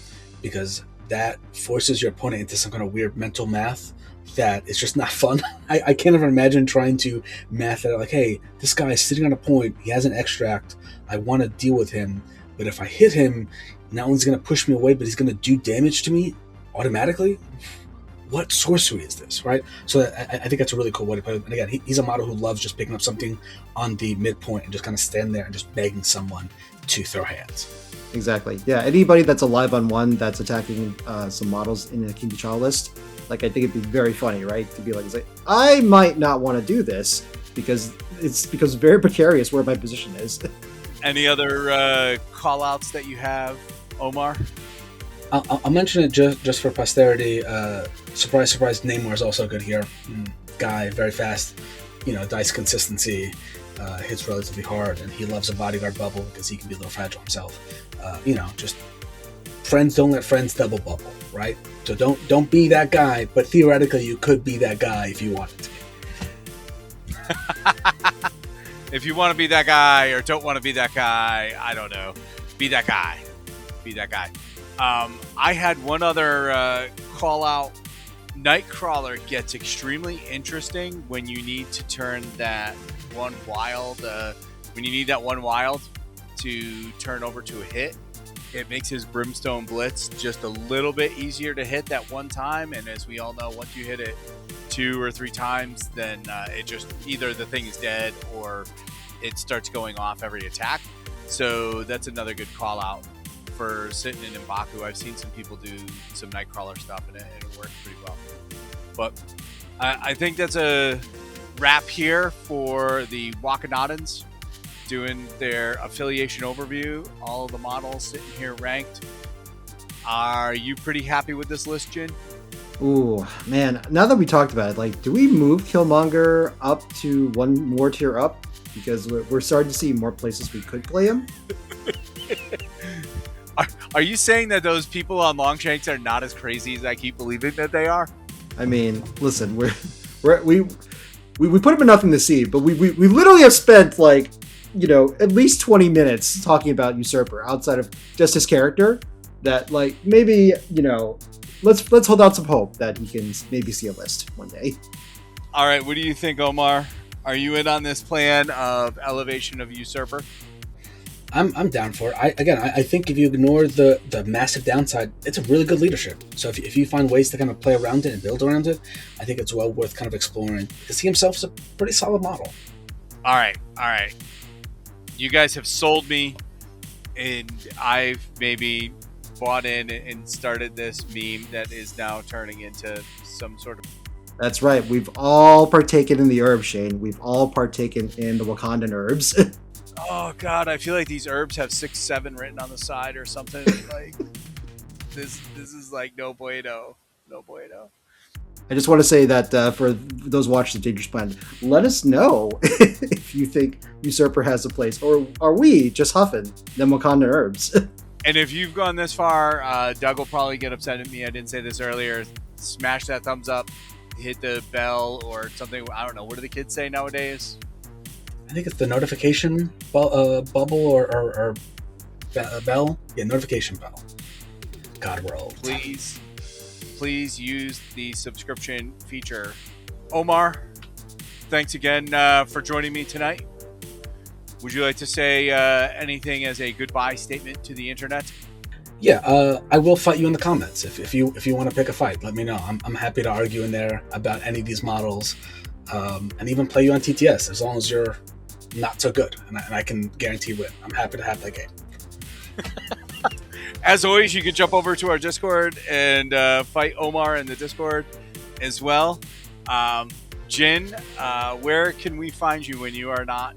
because that forces your opponent into some kind of weird mental math that is just not fun. I can't even imagine trying to math it out like, hey, this guy is sitting on a point, he has an extract, I want to deal with him, but if I hit him, not only is going to push me away, but he's going to do damage to me automatically? What sorcery is this, right? So I think that's a really cool way to put it. And again, he's a model who loves just picking up something on the midpoint and just kind of stand there and just begging someone to throw hands. Exactly. Yeah, anybody that's alive on one that's attacking some models in a King T'Challa list, like, I think it'd be very funny, right? To be like, I might not want to do this because it's very precarious where my position is. Any other call-outs that you have, Omar? I'll mention it just for posterity. Surprise, surprise, Namor is also good here. Guy, very fast, dice consistency, hits relatively hard, and he loves a bodyguard bubble because he can be a little fragile himself. Just friends don't let friends double bubble, right? So don't be that guy, but theoretically you could be that guy if you wanted to be. If you want to be that guy or don't want to be that guy, I don't know. Be that guy. Be that guy. I had one other call out. Nightcrawler gets extremely interesting when you need to turn that one wild, when you need that one wild to turn over to a hit. It makes his Brimstone Blitz just a little bit easier to hit that one time, and as we all know, once you hit it 2 or 3 times, then it just, either the thing is dead or it starts going off every attack. So that's another good call out for sitting in M'Baku. I've seen some people do some Nightcrawler stuff and it works pretty well. But I think that's a wrap here for the Wakandans doing their affiliation overview. All of the models sitting here ranked. Are you pretty happy with this list, Jin? Ooh, man. Now that we talked about it, like, do we move Killmonger up to one more tier up? Because we're starting to see more places we could play him. Are you saying that those people on Longshanks are not as crazy as I keep believing that they are? I mean, listen, we put him enough in the seed, but we literally have spent like at least 20 minutes talking about Usurper outside of just his character. That maybe let's hold out some hope that he can maybe see a list one day. All right, what do you think, Omar? Are you in on this plan of elevation of Usurper? I'm down for it. I think if you ignore the massive downside, it's a really good leadership. So if you find ways to kind of play around it and build around it, I think it's well worth kind of exploring, because he himself is a pretty solid model. All right. You guys have sold me, and I've maybe bought in and started this meme that is now turning into some sort of... That's right. We've all partaken in the herbs, Shane. We've all partaken in the Wakandan herbs. Oh God, I feel like these herbs have 6-7 written on the side or something. Like this is like no bueno. I just want to say that for those watching the Dangerous Planet, let us know if you think Usurper has a place, or are we just huffing them Wakanda herbs? And if you've gone this far, Doug will probably get upset at me. I didn't say this earlier. Smash that thumbs up, hit the bell or something. I don't know. What do the kids say nowadays? I think it's the notification bubble or bell. Yeah, notification bell. God, we're old. Please use the subscription feature. Omar, thanks again for joining me tonight. Would you like to say anything as a goodbye statement to the internet? Yeah, I will fight you in the comments. If you want to pick a fight, let me know. I'm happy to argue in there about any of these models, and even play you on TTS as long as you're not so good, and I can guarantee win. I'm happy to have that game. As always, you can jump over to our Discord and fight Omar in the Discord as well. Jin, where can we find you when you are not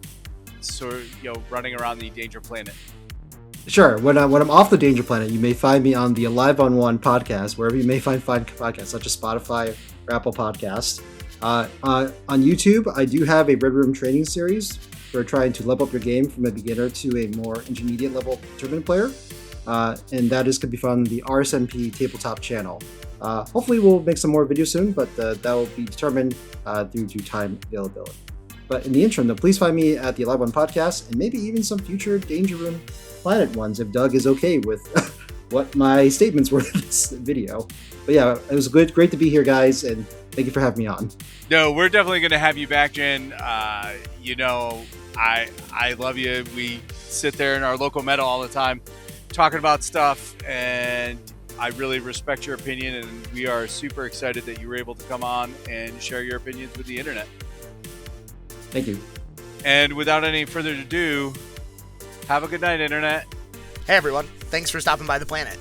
running around the Danger Planet? Sure. When I'm off the Danger Planet, you may find me on the Alive on One podcast, wherever you may find podcasts, such as Spotify or Apple Podcasts. On YouTube, I do have a Red Room training series for trying to level up your game from a beginner to a more intermediate level tournament player. And that can be found on the RSMP tabletop channel. Hopefully we'll make some more videos soon, but that will be determined due to time availability. But in the interim, though, please find me at the Alive One podcast, and maybe even some future Danger Room Planet ones if Doug is okay with what my statements were in this video. But yeah, it was great to be here, guys, and thank you for having me on. No, we're definitely going to have you back, Jen. I love you. We sit there in our local meta all the time talking about stuff, and I really respect your opinion, and we are super excited that you were able to come on and share your opinions with the internet. Thank you. And without any further ado, have a good night, internet. Hey everyone, thanks for stopping by the planet.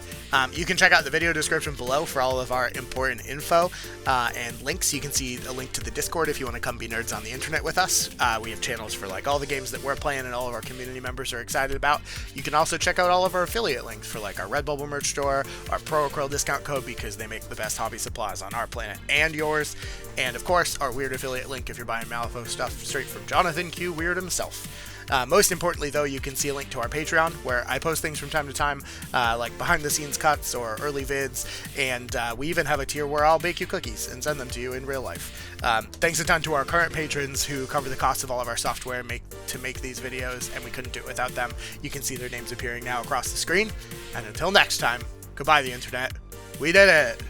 You can check out the video description below for all of our important info and links. You can see a link to the Discord if you want to come be nerds on the internet with us. We have channels for all the games that we're playing and all of our community members are excited about. You can also check out all of our affiliate links for our Redbubble merch store, our Pro Acryl discount code because they make the best hobby supplies on our planet and yours. And of course, our weird affiliate link if you're buying Malifaux stuff straight from Jonathan Q. Weird himself. Most importantly, though, you can see a link to our Patreon, where I post things from time to time, like behind-the-scenes cuts or early vids, and we even have a tier where I'll bake you cookies and send them to you in real life. Thanks a ton to our current patrons who cover the cost of all of our software to make these videos, and we couldn't do it without them. You can see their names appearing now across the screen, and until next time, goodbye the internet. We did it!